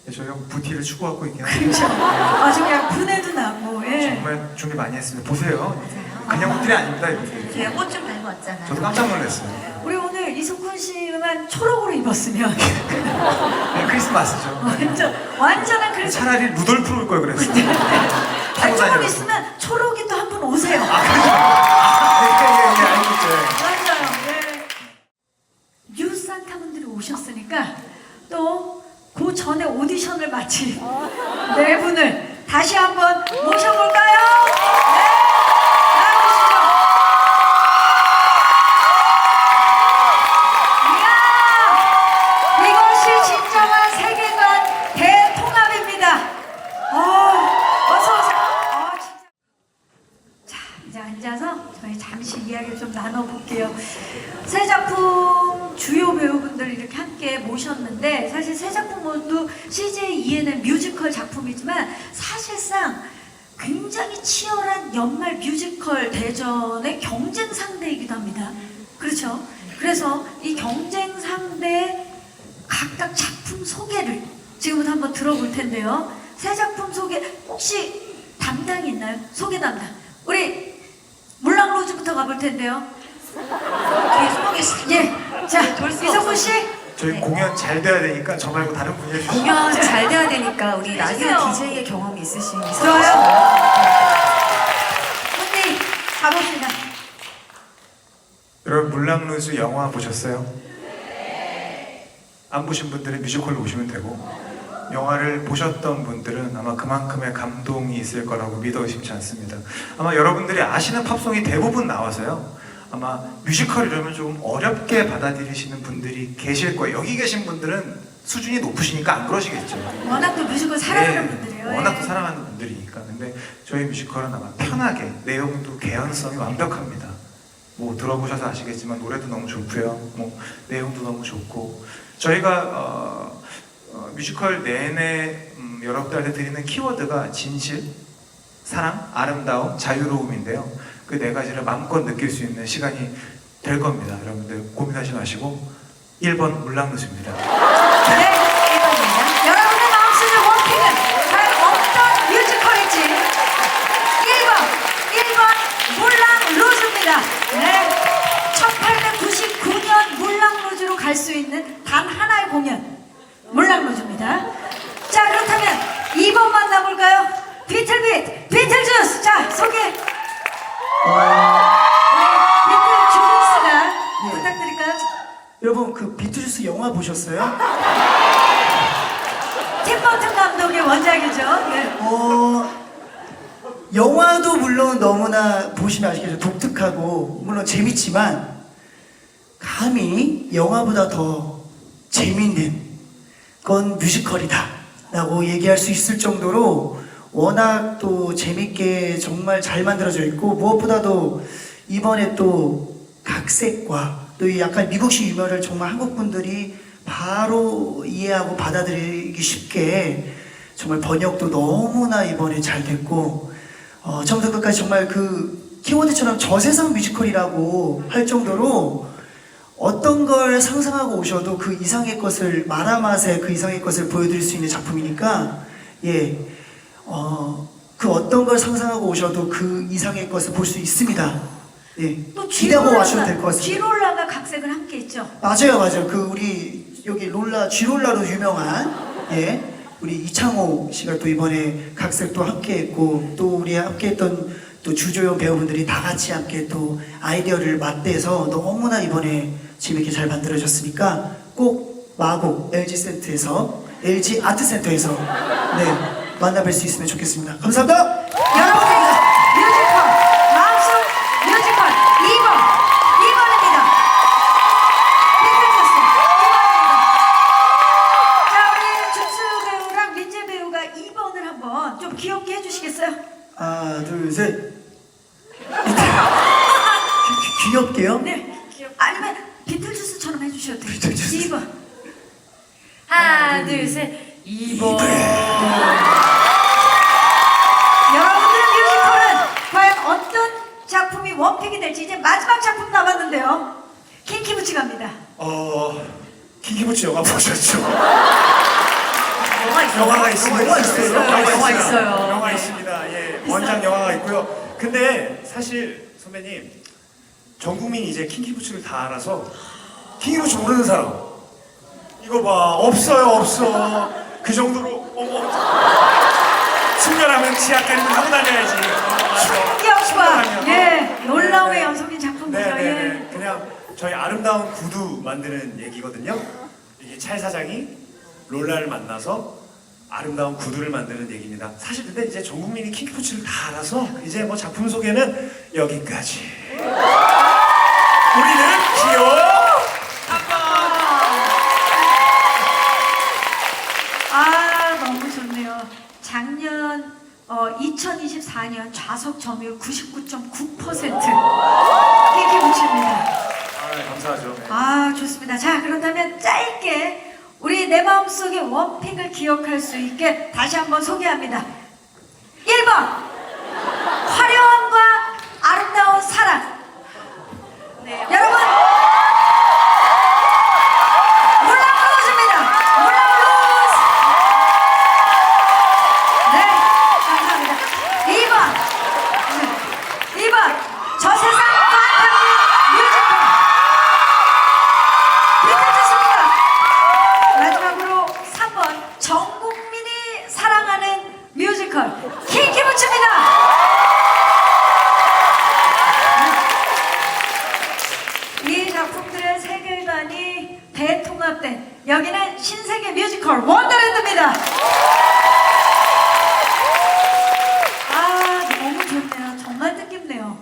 네, 저희가 부티를 추구하고 있긴 한데 그렇죠. 아주 그냥 분해도 나고. 예. 정말 준비 많이 했습니다. 보세요. 그냥 옷들이 아닙니다. 이렇게. 제가 꽃 좀 달고 왔잖아요. 저도 깜짝 놀랐어요. 우리 오늘 이석훈 씨만 초록으로 입었으면 네, 크리스마스죠. 완전한 크리스마스. 차라리 루돌프로 올 걸 그랬어요. 타고 조금 다녀서. 있으면 초록이 또 한 분 오세요. 아, 그렇죠. 알겠죠. 맞아요. 네. 뉴 산타 분들이 오셨으니까 또 그 전에 오디션을 마친 네 분을 다시 한번 모셔볼까요? 네. 나오시죠. 이야, 이것이 진정한 세계관 대통합입니다. 어서 오세요. 진짜. 자, 이제 앉아서 저희 잠시 이야기를 좀 나눠볼게요. 새 작품 주요 배우분들 이렇게 함께 모셨는데 사실 새 작품 모두 CJ ENM 뮤지컬 작품이지만 사실상 굉장히 치열한 연말 뮤지컬 대전의 경쟁 상대이기도 합니다. 그렇죠? 그래서 이 경쟁 상대 각각 작품 소개를 지금부터 한번 들어볼 텐데요. 새 작품 소개 혹시 담당이 있나요? 소개 담당. 우리 몰랑루즈부터 가볼 텐데요. 예, 자, 이석훈 씨. 저희 공연 잘 돼야 되니까 저 말고 다른 분이 해주시죠. 공연 잘 돼야 되니까 우리 해주세요. 라디오 DJ의 경험이 있으신 좋아요. 언니 가봅시다. 여러분 물랑루즈 영화 보셨어요? 안 보신 분들은 뮤지컬로 오시면 되고 영화를 보셨던 분들은 아마 그만큼의 감동이 있을 거라고 믿어 의심치 않습니다. 아마 여러분들이 아시는 팝송이 대부분 나와서요. 아마 뮤지컬이라면 좀 어렵게 받아들이시는 분들이 계실 거예요. 여기 계신 분들은 수준이 높으시니까 안 그러시겠죠. 워낙 또 뮤지컬 사랑하는 네, 분들이에요. 워낙 예. 또 사랑하는 분들이니까. 근데 저희 뮤지컬은 아마 편하게 내용도 개연성이 완벽합니다. 뭐 들어보셔서 아시겠지만 노래도 너무 좋고요. 뭐 내용도 너무 좋고 저희가 뮤지컬 내내 여러분들한테 드리는 키워드가 진실, 사랑, 아름다움, 자유로움인데요. 그 네 가지를 마음껏 느낄 수 있는 시간이 될 겁니다. 여러분들 고민하지 마시고 1번 물랑루즈입니다. 네, 1번입니다. 여러분의 마음속의 원픽은 과연 어떤 뮤지컬일지 1번 몰랑루즈입니다. 네, 1899년 몰랑루즈로 갈 수 있는 단 하나의 공연 몰랑루즈입니다. 자, 그렇다면 2번 만나볼까요? 비틀빗, 비틀주스. 자, 소개. 비틀주스가 네. 부탁드릴까요? 여러분 그 비투주스 영화 보셨어요? 팀 버튼 감독의 원작이죠. 네. 영화도 물론 너무나 보시면 아시겠죠. 독특하고 물론 재밌지만 감히 영화보다 더 재밌는 건 뮤지컬이다 라고 얘기할 수 있을 정도로 워낙 또 재밌게 정말 잘 만들어져 있고 무엇보다도 이번에 또 각색과 또 이 약간 미국식 유머를 정말 한국 분들이 바로 이해하고 받아들이기 쉽게 정말 번역도 너무나 이번에 잘 됐고 처음부터 끝까지 정말 그 키워드처럼 저세상 뮤지컬이라고 할 정도로 어떤 걸 상상하고 오셔도 그 이상의 것을 마라맛에 그 이상의 것을 보여드릴 수 있는 작품이니까 그 어떤 걸 상상하고 오셔도 그 이상의 것을 볼 수 있습니다. 또 기대하고 와셔도 될 것 같습니다. 쥐롤라가 각색을 함께 했죠. 맞아요. 그 우리 여기 롤라 쥐롤라로 유명한 우리 이창호 씨가 또 이번에 각색도 함께했고 또 우리 함께했던 또 주조연 배우분들이 다 같이 함께 또 아이디어를 맞대서 너무나 이번에 재밌게 잘 만들어졌으니까 꼭 마곡 LG 아트센터에서 만나뵐 수 있으면 좋겠습니다. 감사합니다. 여러분의 뮤지컬 마음속 뮤지컬 2번입니다. 비틀즈스 2번입니다. 자, 우리 준수 배우랑 민재 배우가 2번을 한번 좀 귀엽게 해주시겠어요? 하나, 둘, 셋. 귀엽게요? 네. 아니면 비틀즈스처럼 해주셔도 돼요. 비틀즈스. 2번. 하나, 둘, 셋. 2번. 여러분들의 뮤지컬은 과연 어떤 작품이 원픽이 될지 이제 마지막 작품 남았는데요. 킹키부치 갑니다. 킹키부치 영화 보셨죠? 뭐가 있어요? 영화가 있습니다. 영화 있어요. 영화 있습니다. 원작 영화가 있고요. 근데 사실 선배님, 전 국민이 이제 킹키부츠를 다 알아서 킹키부츠 모르는 사람 이거 봐, 없어. 그 정도로 숙면하면 치약까지 하고 다녀야지. 충격과 놀라움의 연속인 작품이죠. 네네네. 그냥 저희 아름다운 구두 만드는 얘기거든요. 이게 찰 사장이 롤라를 만나서 아름다운 구두를 만드는 얘기입니다. 사실 근데 이제 전 국민이 킹키부츠를 다 알아서 이제 뭐 작품 소개는 여기까지. 우리는 귀여워. 너무 좋네요. 작년 2024년 좌석 점유율 99.9% 킹키부치입니다. 감사하죠. 좋습니다. 자, 그렇다면 짧게 우리 내 마음속의 원픽을 기억할 수 있게 다시 한번 소개합니다. 1번 화려함과 아름다운 사랑. 여러분 몰랑루즈입니다. 몰랑루즈. 네, 감사합니다. 2번 저 세상 판타지 뮤지컬 비틀즈스입니다. 마지막으로 3번 전 국민이 사랑하는 뮤지컬 킹키부츠입니다. 이 작품들의 세계관이 대통합된 여기는 신세계 뮤지컬 원더랜드입니다. 너무 좋네요. 정말 뜻깊네요.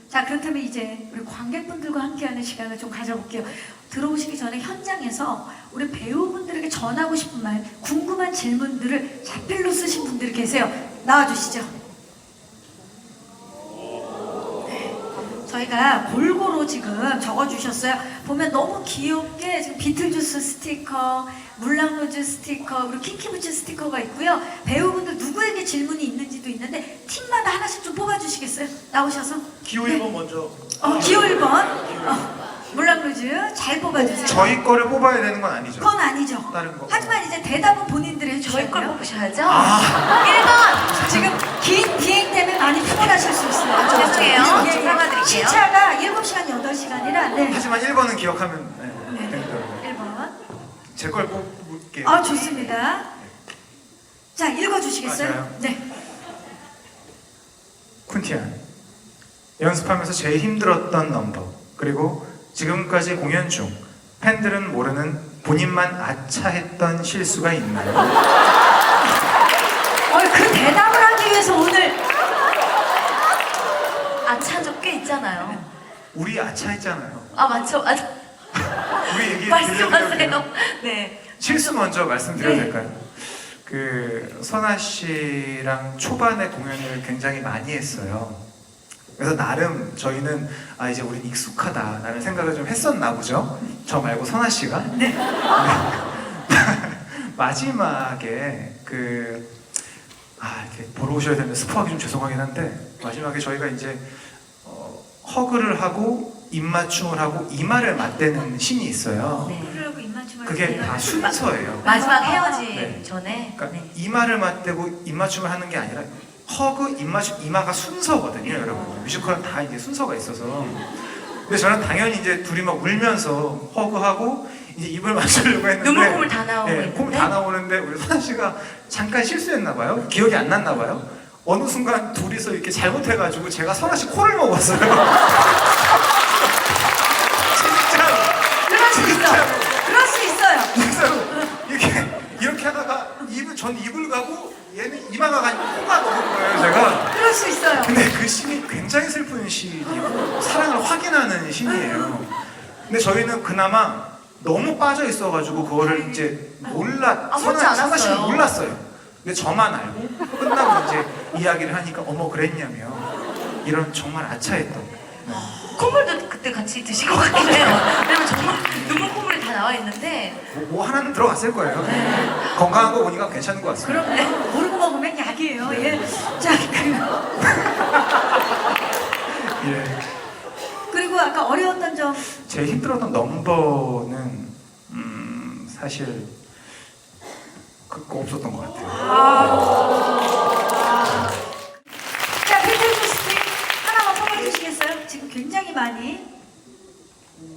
자, 그렇다면 이제 우리 관객분들과 함께하는 시간을 좀 가져볼게요. 들어오시기 전에 현장에서 우리 배우분들에게 전하고 싶은 말, 궁금한 질문들을 자필로 쓰신 분들이 계세요. 나와주시죠. 저희가 골고루 지금 적어주셨어요. 보면 너무 귀엽게 지금 비틀주스 스티커, 물랑루즈 스티커, 그리고 킹키부츠 스티커가 있고요. 배우분들 누구에게 질문이 있는지도 있는데 팀마다 하나씩 좀 뽑아주시겠어요? 나오셔서. 기호 1번 먼저. 기호 1번. 물랑루즈 잘 뽑아주세요. 저희 거를 뽑아야 되는 건 아니죠? 그건 아니죠. 다른 거. 하지만 이제 대답은 본인들이 해주셔야 저희 걸 돼요. 뽑으셔야죠. 1번! 지금 긴 비행 때문에 많이 피곤하실 수 있어요. 죄송해요. 예, 예. 사과드릴게요. 시차가 7시간, 8시간이라. 하지만 1번은 기억하면 됩니다. 1번. 제 걸 뽑을게요. 좋습니다. 자, 읽어주시겠어요? 맞아요. 네. 쿤티안, 연습하면서 제일 힘들었던 넘버, 그리고 지금까지 공연 중 팬들은 모르는 본인만 아차했던 실수가 있나요? 그 대답을 하기 위해서 오늘 아차죠 꽤 있잖아요. 우리 아차했잖아요. 맞죠. 우리 얘기 말씀하세요. 들려드려도 돼요? 네. 실수 먼저 말씀드려도 네. 될까요? 그 선아 씨랑 초반에 공연을 굉장히 많이 했어요. 그래서 나름 저희는 아 이제 우린 익숙하다라는 생각을 좀 했었나 보죠. 저 말고 선아 씨가. 네. 마지막에 이렇게 보러 오셔야 되는데 스포하기 좀 죄송하긴 한데 마지막에 저희가 이제 허그를 하고 입맞춤을 하고 이마를 맞대는 신이 있어요. 네. 그러고 입맞춤을 그게 해요. 다 순서예요. 마지막 헤어짐 네. 전에 그러니까 네. 이마를 맞대고 입맞춤을 하는 게 아니라 허그, 입맞춤, 이마가 순서거든요, 여러분. 뮤지컬은 다 이게 순서가 있어서. 근데 저는 당연히 이제 둘이 막 울면서 허그하고 이제 입을 맞추려고 했는데 눈물 콧물 다 나오고 네, 콧물 다 나오는데 우리 선아 씨가 잠깐 실수했나 봐요. 기억이 안 났나 봐요. 어느 순간 둘이서 이렇게 잘못해가지고 제가 선아 씨 코를 먹었어요. 진짜. 그럴 수 있어. 그럴 수 있어요. 진짜로 이렇게 하다가 전 입을 가고 얘는 이마가 가니까 코가 먹은 거예요, 제가. 그럴 수 있어요. 근데 그 씬이 굉장히 슬픈 씬이고 사랑을 확인하는 씬이에요. 근데 저희는 그나마 너무 빠져 있어가지고 그거를 이제 아무렇지 선아 씨는 않았어요. 몰랐어요. 근데 저만 알고 끝나고 이제 이야기를 하니까 어머 그랬냐며 이런 정말 아차했던. 네. 콧물도 그때 같이 드신 것 같긴 해요. 왜냐면 정말 눈물 콧물이 다 나와 있는데 뭐 하나는 들어갔을 거예요. 건강한 거 보니까 괜찮은 것 같습니다. 그럼 모르고 먹으면 약이에요. 예. 자, 예. 그리고 아까 어려웠던 점. 제일 힘들었던 넘버는 사실 그거 없었던 것 같아요. 자, 비틀주스 팀 하나만 뽑아주시겠어요? 지금 굉장히 많이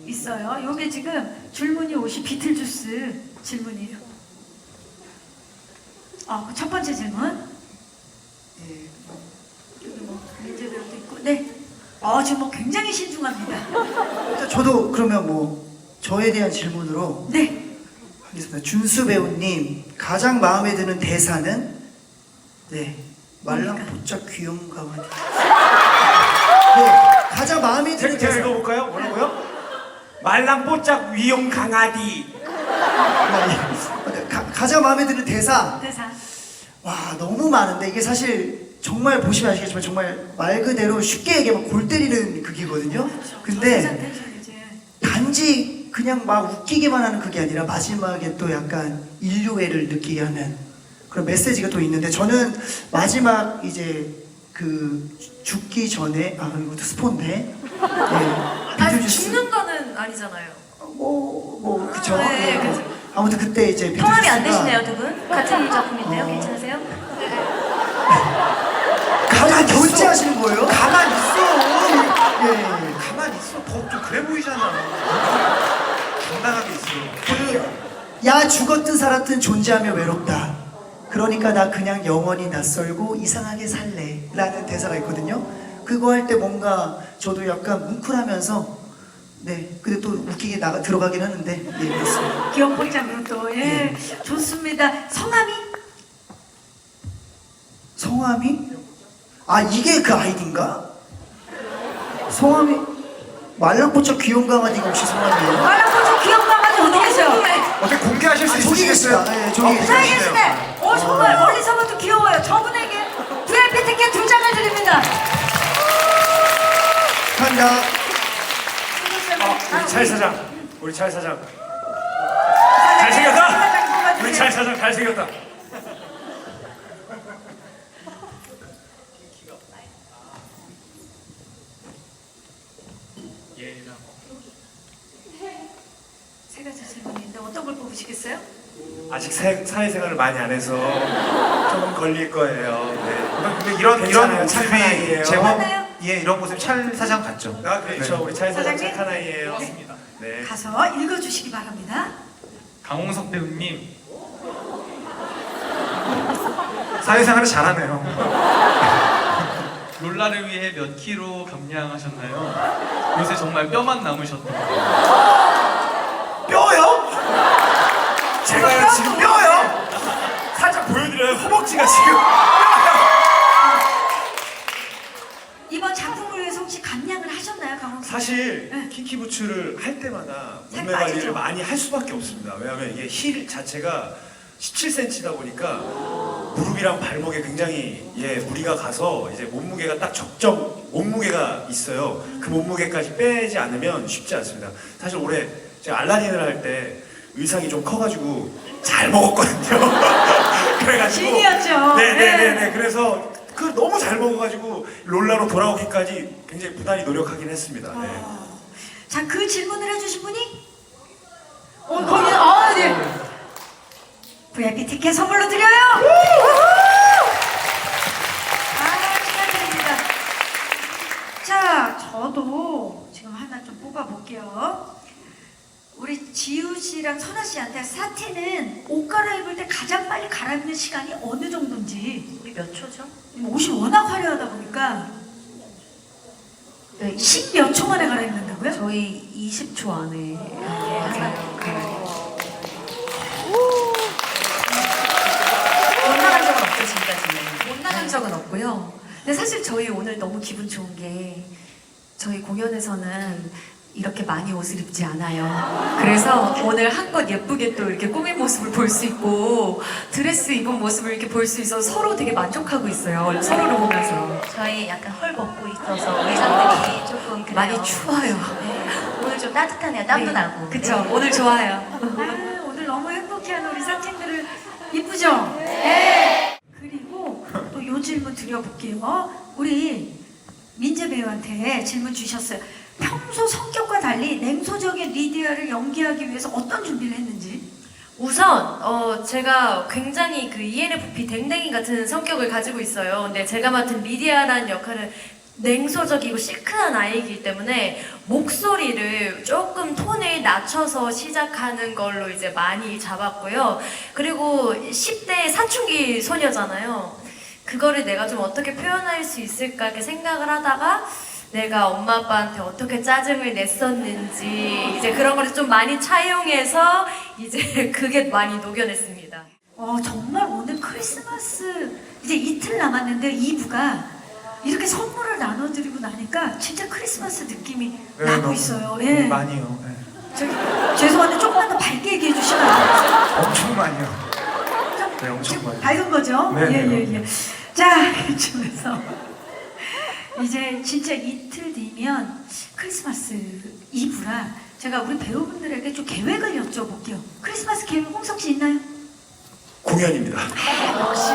있어요. 요게 지금 줄무늬 옷이 비틀주스 질문이에요. 첫 번째 질문. 여기 뭐 민재배우도 있고, 네. 지금 뭐 굉장히 신중합니다. 일단 저도 그러면 뭐 저에 대한 질문으로 네. 하겠습니다. 준수 배우님 가장 마음에 드는 대사는 네 말랑포착 귀여운 강아지. 네 가장 마음에 드는 제가 대사. 읽어볼까요? 뭐라고요? 말랑뽀짝 위용 강아지. 가장 마음에 드는 대사. 대사. 와 너무 많은데 이게 사실 정말 보시면 아시겠지만 정말 말 그대로 쉽게 얘기하면 골 때리는 극이거든요. 근데 텐션이지. 단지 그냥 막 웃기게만 하는 그게 아니라 마지막에 또 약간 인류애를 느끼게 하는 그런 메시지가 또 있는데 저는 마지막 이제 그 죽기 전에 이것도 스폰데 네, 아니 비틀주스 죽는 거는 아니잖아요. 그쵸. 네, 뭐, 아무튼 그때 이제 통합이 안 비틀주스가 되시네요, 두 분? 같은 작품인데요, 괜찮으세요? 가만 결제하시는 거예요? 가만 있어. 예. 가만 있어. 더 좀 그래 보이잖아. 당당하게 있어. 야 죽었든 살았든 존재하며 외롭다. 그러니까 나 그냥 영원히 낯설고 이상하게 살래 라는 대사가 있거든요. 그거 할 때 뭔가 저도 약간 뭉클하면서 네 근데 또 웃기게 들어가긴 하는데 예 그렇습니다. 귀여운 복장으로 또, 예. 좋습니다. 성함이? 성함이? 이게 그 아이디인가? 성함이 말랑포착 귀여운 강아지가 혹시 성함이에요? 말랑포착 귀여운 강아지 어디 계세요? 어떻게 공개하실 수 저기 있으시겠어요? 계시다. 예, 저기 자, 계시다. 계시네. 정말 멀리서부터 귀여워요. 저분에게 VIP 티켓 2장을 드립니다. 감사합니다. 우리 찰 사장. 우리 찰 사장. 잘생겼다. 우리 찰 사장 잘생겼다. 세 가지 질문인데 어떤 걸 뽑으시겠어요? 아직 사회생활을 많이 안 해서 조금 걸릴 거예요. 네. 근데 이런 괜찮아요. 착한 모습이 아이예요. 제법 맞나요? 이런 모습이 찰 사장 같죠? 그렇죠. 네. 우리 찰 사장 사장님? 착한 아이예요. 네. 가서 읽어주시기 바랍니다. 강홍석 배우님, 사회생활을 잘하네요. 롤라를 위해 몇 킬로 감량하셨나요? 요새 정말 뼈만 남으셨던데. 뼈요? 제가 지금 뼈요? 살짝 보여드려요. 허벅지가 지금. 이번 작품을 위해서 혹시 감량을 하셨나요, 강홍 씨? 사실 네. 키키부츠를 할 때마다 살 몸매 빠지죠? 관리를 많이 할 수밖에 없습니다. 왜냐하면 이게 힐 자체가 17cm다 보니까 무릎이랑 발목에 굉장히 무리가 가서 이제 몸무게가 딱 적정 몸무게가 있어요. 그 몸무게까지 빼지 않으면 쉽지 않습니다. 사실 올해 제가 알라딘을 할 때 의상이 좀 커가지고 잘 먹었거든요. 그래가지고 신이었죠. 네네네네. 그래서 그 너무 잘 먹어가지고 롤라로 돌아오기까지 굉장히 부단히 노력하긴 했습니다. 네. 자, 그 질문을 해주신 분이? 네. VIP 티켓 선물로 드려요! 축하드립니다. 자, 저도 지금 하나 좀 뽑아볼게요. 우리 지우 씨랑 선아 씨한테 사티는 옷 갈아입을 때 가장 빨리 갈아입는 시간이 어느 정도인지. 우리 몇 초죠? 옷이 워낙 화려하다 보니까 네, 10몇 초 만에 갈아입는다고요? 저희 20초 안에 못 나간 적은 없죠, 지금까지는. 못 나간 적은 없고요. 근데 사실 저희 오늘 너무 기분 좋은 게 저희 공연에서는 이렇게 많이 옷을 입지 않아요. 그래서 오늘 한껏 예쁘게 또 이렇게 꾸민 모습을 볼 수 있고 드레스 입은 모습을 이렇게 볼 수 있어서 서로 되게 만족하고 있어요. 서로를 보면서. 저희 약간 헐 벗고 있어서 의상들이 조금 그래요. 많이 추워요. 네. 오늘 좀 따뜻하네요. 땀도 네. 나고. 그쵸? 오늘 좋아요. 아, 오늘 너무 행복해하는 우리 사팀들을 이쁘죠? 네. 그리고 또 요 질문 드려볼게요. 우리 민재 배우한테 질문 주셨어요. 평소 성격과 달리 냉소적인 리디아를 연기하기 위해서 어떤 준비를 했는지. 우선 제가 굉장히 그 ENFP 댕댕이 같은 성격을 가지고 있어요. 근데 제가 맡은 리디아라는 역할은 냉소적이고 시크한 아이이기 때문에 목소리를 조금 톤을 낮춰서 시작하는 걸로 이제 많이 잡았고요. 그리고 10대 사춘기 소녀잖아요. 그거를 내가 좀 어떻게 표현할 수 있을까 이렇게 생각을 하다가 내가 엄마 아빠한테 어떻게 짜증을 냈었는지 이제 그런 거를 좀 많이 차용해서 이제 그게 많이 녹여냈습니다. 정말 오늘 크리스마스 이제 이틀 남았는데 2부가 이렇게 선물을 나눠드리고 나니까 진짜 크리스마스 느낌이 나고 너무 있어요. 예. 많이요. 네. 저기 죄송한데 조금만 더 밝게 얘기해 주시면 안 돼요? 엄청 많이요. 네, 엄청 지금 많이. 밝은 거죠? 네, 예. 자, 이쯤에서 이제 진짜 이틀 뒤면 크리스마스 이브라 제가 우리 배우분들에게 좀 계획을 여쭤볼게요. 크리스마스 계획 홍석 씨 있나요? 공연입니다. 역시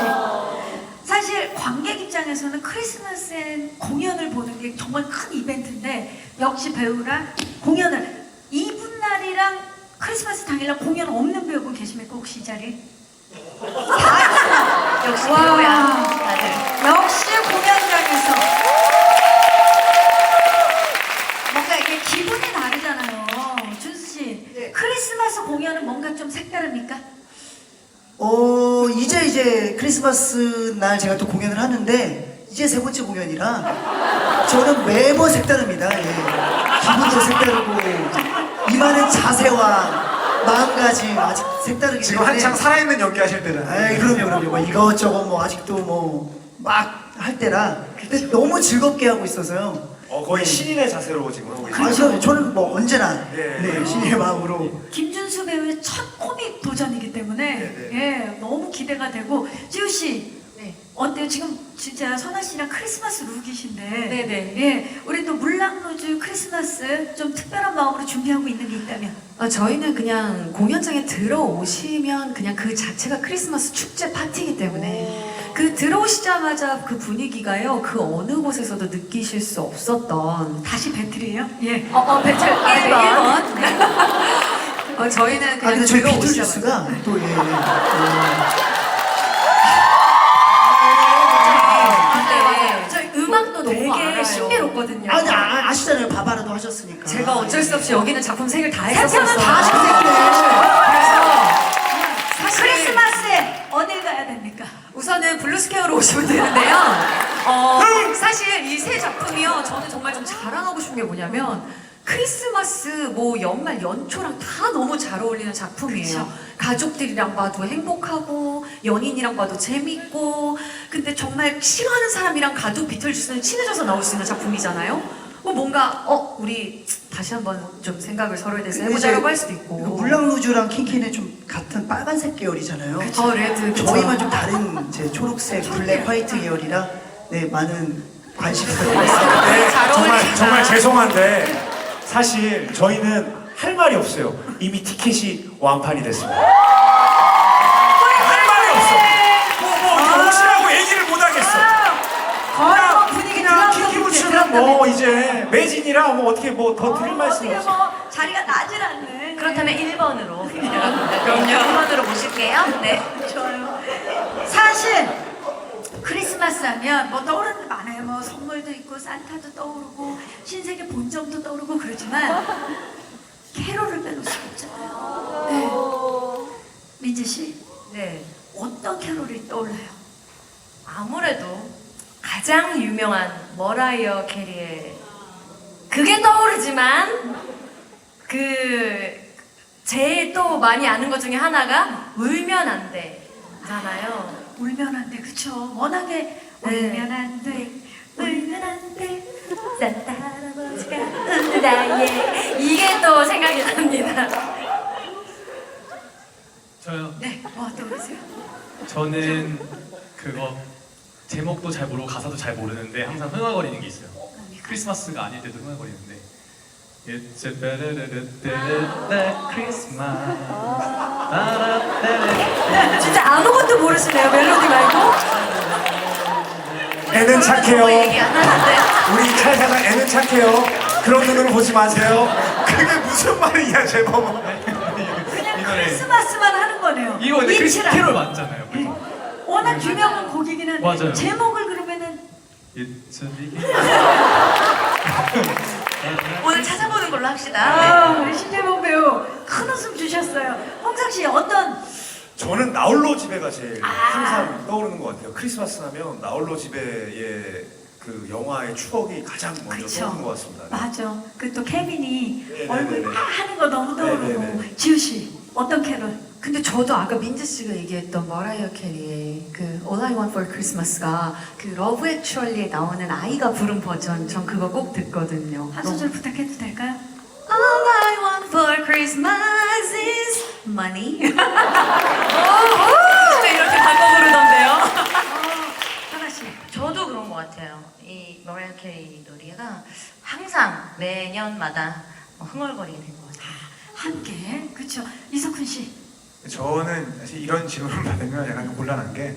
사실 관객 입장에서는 크리스마스엔 공연을 보는 게 정말 큰 이벤트인데 역시 배우랑 공연을 이브날이랑 크리스마스 당일날 공연 없는 배우분 계십니까 혹시 이 자리에? 역시 와. 배우야, 다들. 역시 공연장에서 뭔가 이게 기분이 다르잖아요. 준수 씨, 크리스마스 공연은 뭔가 좀 색다릅니까? 이제 크리스마스 날 제가 또 공연을 하는데 이제 세 번째 공연이라 저는 매번 색다릅니다. 예. 기분도 색다르고 임하는 자세와 마음가짐 아직 색다르기 지금 때문에 한창 살아있는 연기 하실 때잖아요. 아이 그럼요. 뭐 이것저것 뭐 아직도 뭐 막 할 때라 근데 너무 즐겁게 하고 있어서요. 거의 신인의 자세로 지금 하고 있습니다. 그래서 저는 뭐 언제나 네. 신의 마음으로 김준수 배우의 첫 코믹 도전이기 때문에 예, 너무 기대가 되고 지우 씨 네. 어때요? 지금 진짜 선아 씨랑 크리스마스 룩이신데 네네. 예, 우리 또 물랑로즈 크리스마스 좀 특별한 마음으로 준비하고 있는 게 있다면 저희는 그냥 공연장에 들어오시면 그냥 그 자체가 크리스마스 축제 파티이기 때문에 그 들어오시자마자 그 분위기가요 그 어느 곳에서도 느끼실 수 없었던 다시 배틀이에요? 예. 배틀 1번 네. 저희는 그냥 근데 저희 들어오시자마자 비틀주스가 또 맞아요. 저희 음악도 너무 되게 알아요. 신비롭거든요. 아시잖아요. 바바라도 하셨으니까. 제가 어쩔 수 없이 여기는 작품 색을 다 세 했었어요. 편을 다 하셨어요. 그래서 크리스마스에 어딜 가야 됩니까? 우선은 블루스퀘어로 오시면 되는데요. 사실 이 세 작품이요. 저는 정말 좀 자랑하고 싶은 게 뭐냐면 크리스마스, 뭐 연말, 연초랑 다 너무 잘 어울리는 작품이에요. 그쵸. 가족들이랑 봐도 행복하고 연인이랑 봐도 재밌고 근데 정말 싫어하는 사람이랑 가도 비틀주스는 친해져서 나올 수 있는 작품이잖아요. 뭔가 우리 다시 한번 좀 생각을 서로에 대해서 근데 해보자라고 이제 할 수도 있고. 물랑루즈랑 킹키는 좀 같은 빨간색 계열이잖아요. 레드. 그쵸. 저희만 좀 다른 이제 초록색, 블랙, 화이트 계열이라 네 많은 관심 부탁드리겠습니다. 네, 잘 정말 어울리시다. 정말 죄송한데 사실 저희는 할 말이 없어요. 이미 티켓이 완판이 됐습니다. 할 말이 없어. 뭐 오시라고 얘기를 못 하겠어. 거의 뭐 분위기 그냥 드랍 키키부츠는 뭐 이제 매진이라 뭐 어떻게 뭐 더 드릴 말씀이 어떻게 없어. 뭐 자리가 나질 않네. 그렇다면 1번으로 그럼요. 1번으로 모실게요. 네. 좋아요. 사실 크리스마스 하면 뭐 떠오르는 게 많아요. 뭐 선물도 있고 산타도 떠오르고 신세계 본점도 떠오르고 그러지만 캐롤을 빼놓을 수가 없잖아요. 네. 민지 씨 네. 어떤 캐롤이 떠올라요? 아무래도 가장 유명한 머라이어 캐리의 그게 떠오르지만 제일 또 많이 아는 것 중에 하나가 울면 안 돼잖아요. 울면 안 돼, 그쵸? 워낙에 네. 울면 안 돼, 울면 안 돼. 산타 할아버지가 운다 예 이게 또 생각이 납니다. 저요. 네, 뭐 떠오르세요? 저는 그거 제목도 잘 모르고 가사도 잘 모르는데 항상 흥얼거리는 게 있어요. 크리스마스가 아닐 때도 흥얼거리는데 It's a better Christmas. 진짜 아무것도 모르시네요 멜로디 말고. 애는 착해요. 얘기 안 하는데. 우리 찰사가 애는 착해요. 그런 눈으로 보지 마세요. 그게 무슨 말이야 제목은. 그냥 이 노래. 크리스마스만 하는 거네요. 이거 근데 이치라. 캐롤 맞잖아요. 네. 워낙 유명한 곡이긴 한데 맞아요. 제목을 그러면은 It's a beginning. 오늘 찾아보는 걸로 합시다. 아, 우리 신재범 배우 큰 웃음 주셨어요. 홍상 씨 어떤 저는 나홀로 집에가 제일 항상 떠오르는 것 같아요. 크리스마스 하면 나홀로 집에의 그 영화의 추억이 가장 먼저 그쵸. 떠오르는 것 같습니다. 네. 맞아. 그 또 케빈이 네네네네. 얼굴 하는 거 너무 떠오르고. 네네네. 지우 씨 어떤 캐롤? 근데 저도 아까 민지 씨가 얘기했던 머라이어 캐리의 그 All I Want for Christmas가 그 러브 액츄얼리에 나오는 아이가 부른 버전 전 그거 꼭 듣거든요. 한 소절 부탁해도 될까요? All I want for Christmas is money. 진짜 이렇게 바꿔 부르던데요? 하나 씨. 저도 그런 것 같아요. 이 머라이어 캐리 노래가 항상 매년마다 흥얼거리게 된 것 같아요. 함께 그쵸. 이석훈 씨. 저는 사실 이런 질문을 받으면 약간 곤란한 게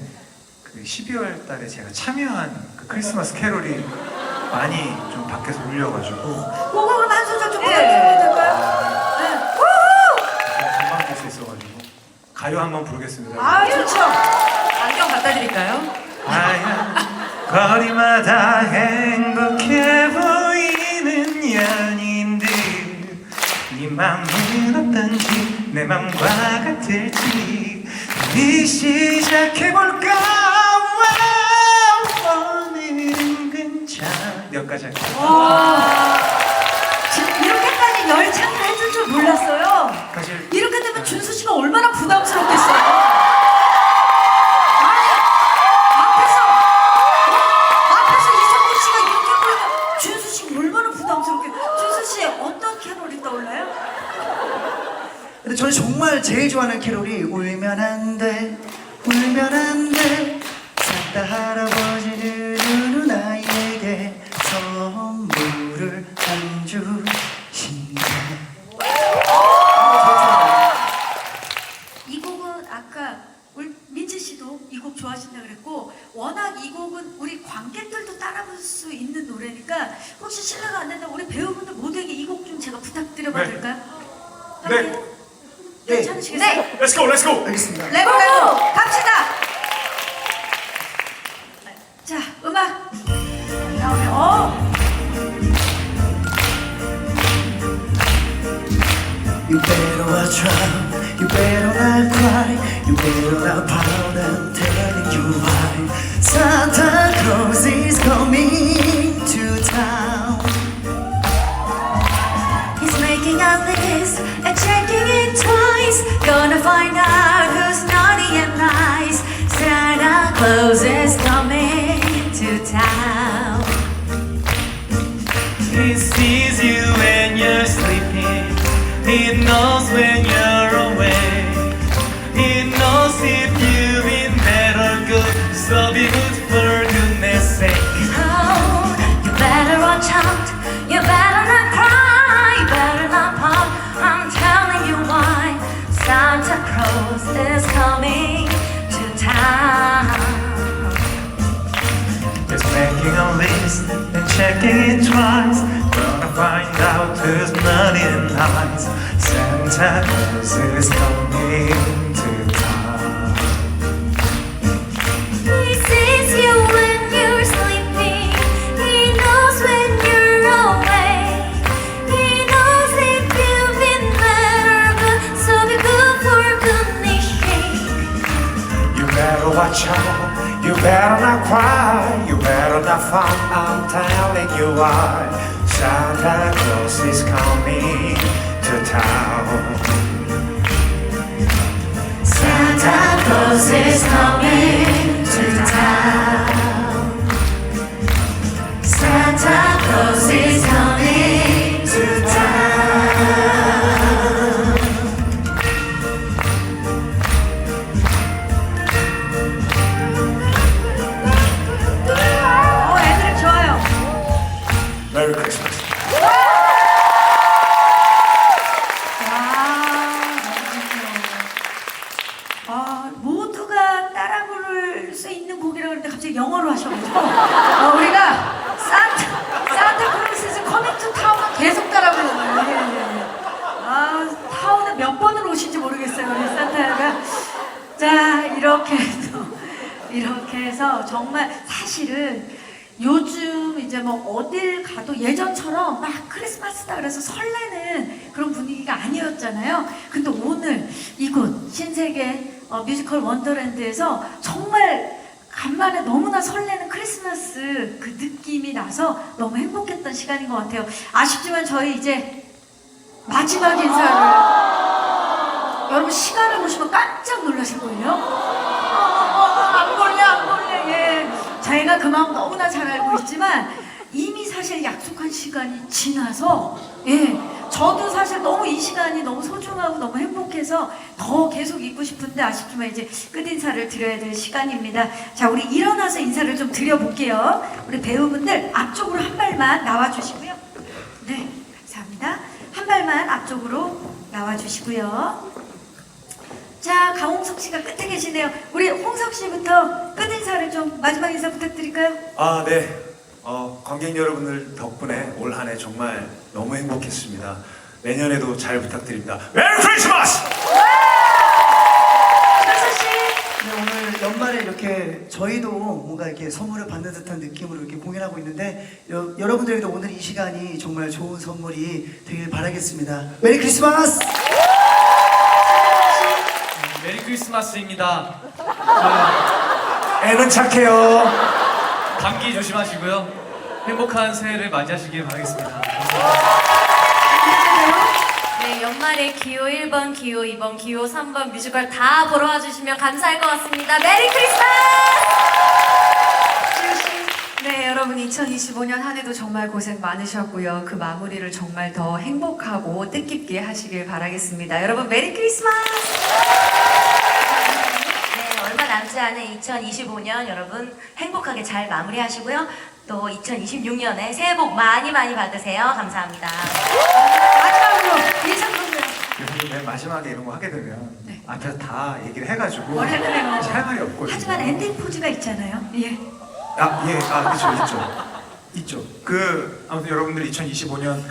그 12월 달에 제가 참여한 그 크리스마스 캐롤이 많이 좀 밖에서 울려가지고 그거 그럼 한 소절 좀 네. 부탁드려도 될까요? 제가 금방 볼 수 있어가지고 가요 한번 부르겠습니다. 아 좋죠. 안경 갖다 드릴까요? 하얀 거리마다 행복해 보이는 연인들 네 맘은 어떤지 내 맘과 같을지 우리 시작해볼까 오늘은 괜찮 여기까지 할게요. 지금 이렇게까지 열창을 해줄 줄 몰랐어요. 사실 이렇게 되면 준수 씨가 얼마나 부담스럽겠어요. 아니, 앞에서 이성훈 씨가 이렇게 보니까 준수 씨 얼마나 부담스럽게. 준수 씨 어떤 캐롤이 떠올라요? 근데 저는 정말 제일 좋아하는 캐롤이 울면 안 돼, 울면 안 돼. 산타 할아버지는 아이에게 선물을 안 주신다. 이 곡은 아까 민지 씨도 이 곡 좋아하신다 그랬고 워낙 이 곡은 우리 관객들도 따라 부를 수 있는 노래니까 혹시 실례가 안 된다 우리 배우분들 모두에게 이 곡 좀 제가 부탁드려봐도 네. 될까요? 네. 함께 네. 괜찮으시겠어요? 네. Let's go, let's go. 알겠습니다. 레고 갑시다. 자 음악 나오면 You better watch out, you better not cry, you better not pout, I'm telling you why. Santa Claus is coming to town. He's making a list and checking it twice. Gonna find out who's naughty and nice. Santa Claus is coming to town. He sees you when you're sleeping. He knows when you're awake. He knows if you've been bad or good. So be good for goodness sake. Oh, you better watch out. You better not cry. You better not pout. I'm telling you why. Santa Claus is coming to town. He's making a list and checking it twice. Gonna find out who's naughty and nice. Santa Claus is coming to town. He sees you when you're sleeping. He knows when you're awake. He knows if you've been bad or good. So be good for goodness sake. You better watch out. You better not cry. You better not fight. I'm telling you why. Santa Claus is coming to town. Santa Claus is coming to town. Santa Claus is coming to town. 애들 좋아요. 메리 크리스마스. 모두가 따라 부를 수 있는 곡이라고 그랬는데 갑자기 영어로 하셔가지고 우리가 산타 클로스에서 커밍 투 타운은 계속 따라 부르는 거예요. 타운에 몇 번을 오신지 모르겠어요, 우리 산타가. 자, 이렇게 해서 정말 사실은 요즘 이제 뭐 어딜 가도 예전처럼 막 크리스마스다 그래서 설레는 그런 분위기가 아니었잖아요. 근데 오늘 이곳 신세계 뮤지컬 원더랜드에서 정말 간만에 너무나 설레는 크리스마스 그 느낌이 나서 너무 행복했던 시간인 것 같아요. 아쉽지만 저희 이제 마지막 인사를 여러분 시간을 보시면 깜짝 놀라실걸요? 안 걸려. 예. 저희가 그 마음 너무나 잘 알고 있지만 이미 사실 약속한 시간이 지나서 저도 사실 너무 이 시간이 너무 소중하고 너무 행복해서 더 계속 있고 싶은데 아쉽지만 이제 끝인사를 드려야 될 시간입니다. 자, 우리 일어나서 인사를 좀 드려볼게요. 우리 배우분들 앞쪽으로 한 발만 나와주시고요. 네, 감사합니다. 한 발만 앞쪽으로 나와주시고요. 자, 강홍석 씨가 끝에 계시네요. 우리 홍석 씨부터 끝인사를 좀 마지막 인사 부탁드릴까요? 아, 네. 관객 여러분들 덕분에 올 한 해 정말 너무 행복했습니다. 내년에도 잘 부탁드립니다. 메리 크리스마스! 철수 씨. 네, 오늘 연말에 이렇게 저희도 뭔가 이렇게 선물을 받는 듯한 느낌으로 이렇게 공연하고 있는데 여러분들에게도 오늘 이 시간이 정말 좋은 선물이 되길 바라겠습니다. 메리 크리스마스! 메리 크리스마스입니다. 애는 착해요. 감기 조심하시고요. 행복한 새해를 맞이하시길 바라겠습니다. 네, 연말에 기호 1번, 기호 2번, 기호 3번 뮤지컬 다 보러 와주시면 감사할 것 같습니다. 메리 크리스마스! 네, 여러분 2025년 한 해도 정말 고생 많으셨고요. 그 마무리를 정말 더 행복하고 뜻깊게 하시길 바라겠습니다. 여러분 메리 크리스마스! 네, 얼마 남지 않은 2025년 여러분 행복하게 잘 마무리하시고요. 또 2026년에 새해 복 많이 받으세요. 감사합니다. 마지막으로 인사 부탁드려요. 맨 마지막에 이런 거 하게 되면 앞에서 다 얘기를 해가지고 원래는 할 말이 없거든요. 하지만 엔딩 포즈가 있잖아요. 예. 있죠. 아무튼 여러분들 2025년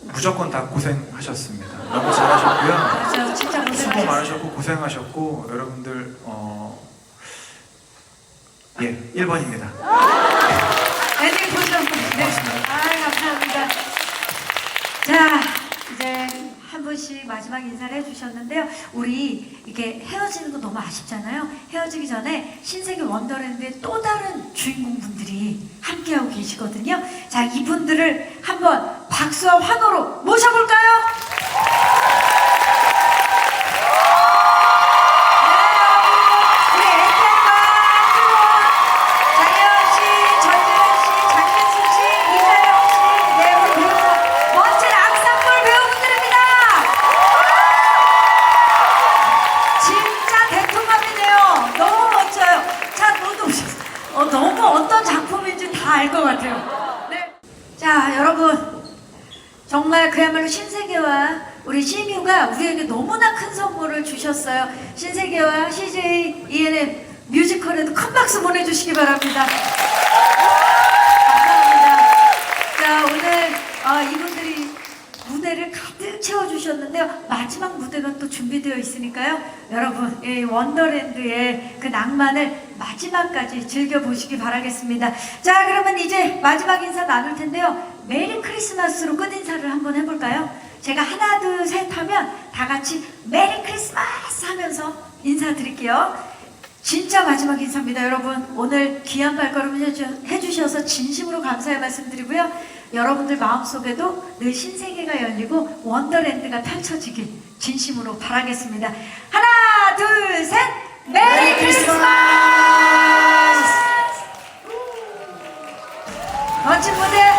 무조건 다 고생하셨습니다. 너무 잘하셨고요. 맞아요. 진짜 수고 고생하셨어요. 많으셨고 고생하셨고 여러분들 1번입니다. 엔딩 포즈 좀 고맙습니다. 감사합니다. 자, 이제 한 분씩 마지막 인사를 해주셨는데요. 우리 이게 헤어지는 거 너무 아쉽잖아요. 헤어지기 전에 신세계 원더랜드의 또 다른 주인공분들이 함께하고 계시거든요. 자, 이분들을 한번 박수와 환호로 모셔볼까요? 장혜원 씨, 전지현 씨, 장민수 씨, 이자영 씨, 네, 같아요. 네. 자, 여러분. 정말 그야말로 신세계와 우리 CMU가 우리에게 너무나 큰 선물을 주셨어요. 신세계와 CJ ENM 뮤지컬에도 큰 박수 보내주시기 바랍니다. 감사합니다. 자, 오늘 이분들이 무대를 가득 채워주셨는데요. 마지막 무대가 또 준비되어 있으니까요. 여러분, 이 원더랜드의 그 낭만을 마지막까지 즐겨보시기 바라겠습니다. 자, 그러면 이제 마지막 인사 나눌 텐데요. 메리 크리스마스로 끝인사를 한번 해볼까요? 제가 하나, 둘, 셋 하면 다 같이 메리 크리스마스 하면서 인사드릴게요. 진짜 마지막 인사입니다, 여러분. 오늘 귀한 발걸음 해주셔서 진심으로 감사의 말씀드리고요. 여러분들 마음속에도 늘 신세계가 열리고 원더랜드가 펼쳐지길 진심으로 바라겠습니다. 하나, 둘, 셋! 메리 크리스마스! 멋진 무대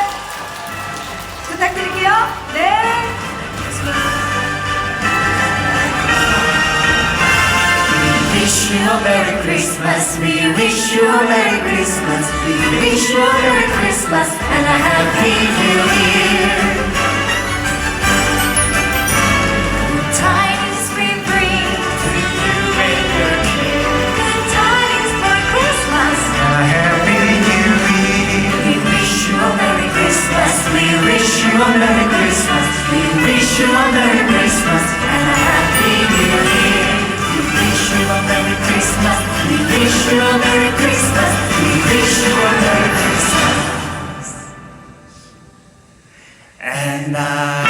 부탁드릴게요. 네. wish you a Merry Christmas, we wish you a Merry Christmas, we wish you a Merry Christmas and a Happy New Year. Good tidings we bring to you and your king. Good tidings for Christmas and a Happy New Year. We wish you a Merry Christmas, we wish you a Merry Christmas, we wish you a Merry Christmas and a Happy New Year. We wish you a Merry Christmas, we wish you a Merry Christmas, we wish you a Merry Christmas and a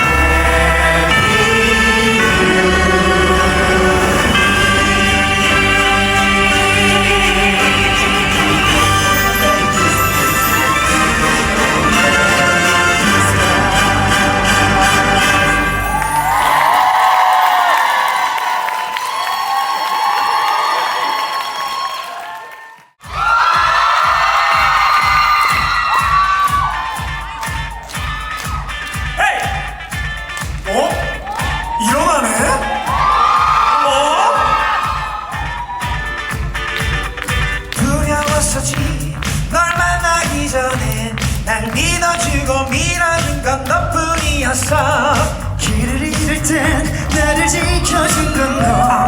널 만나기 전에 날 믿어주고 밀어준 건 너뿐이었어. 길을 잃을 땐 나를 지켜준 건 너.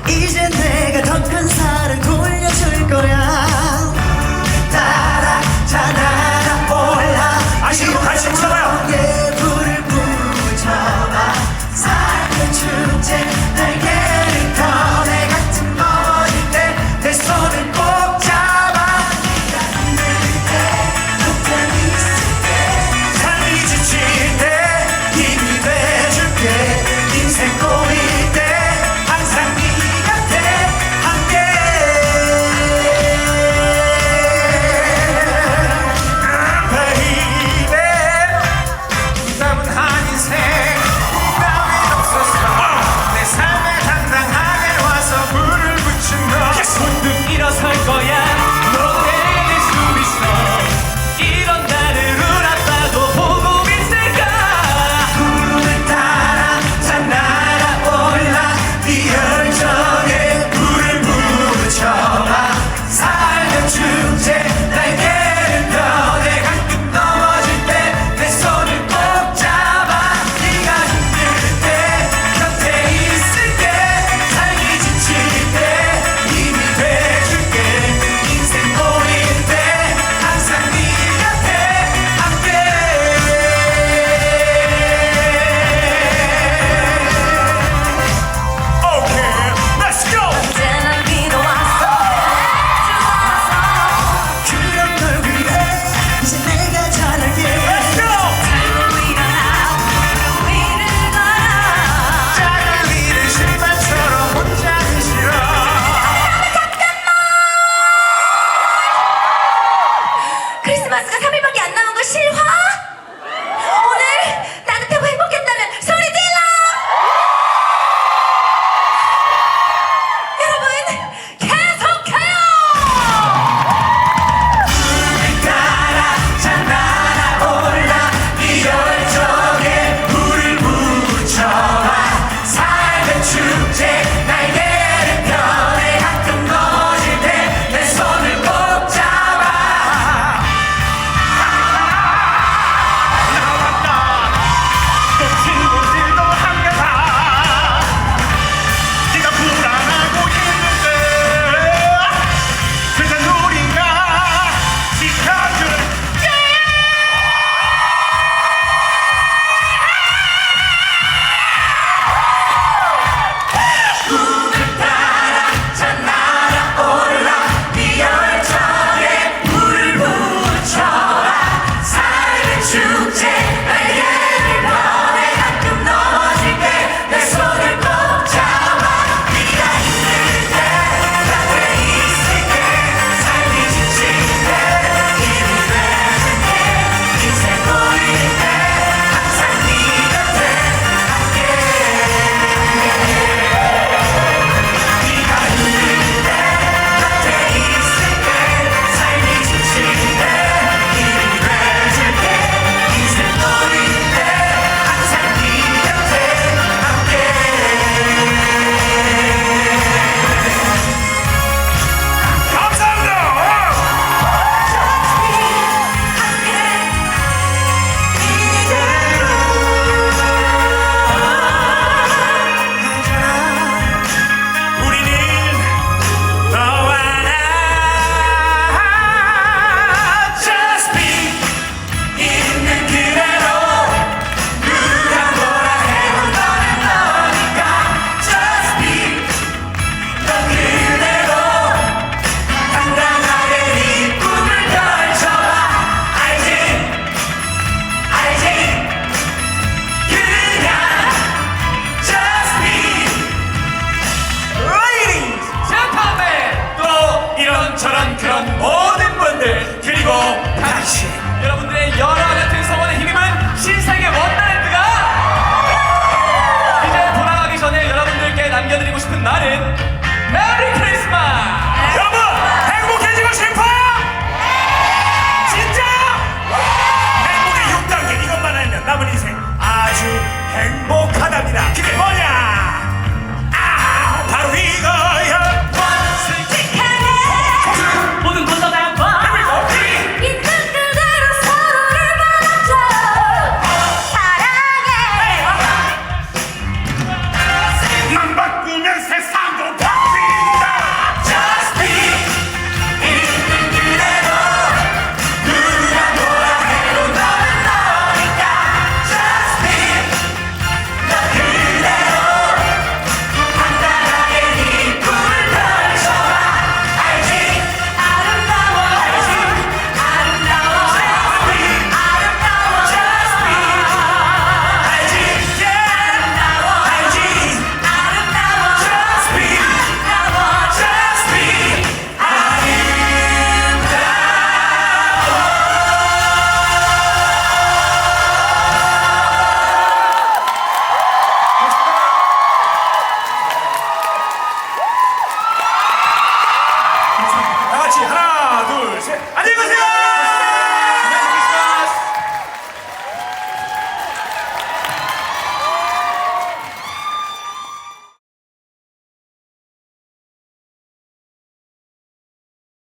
이제 내가 더 큰 사랑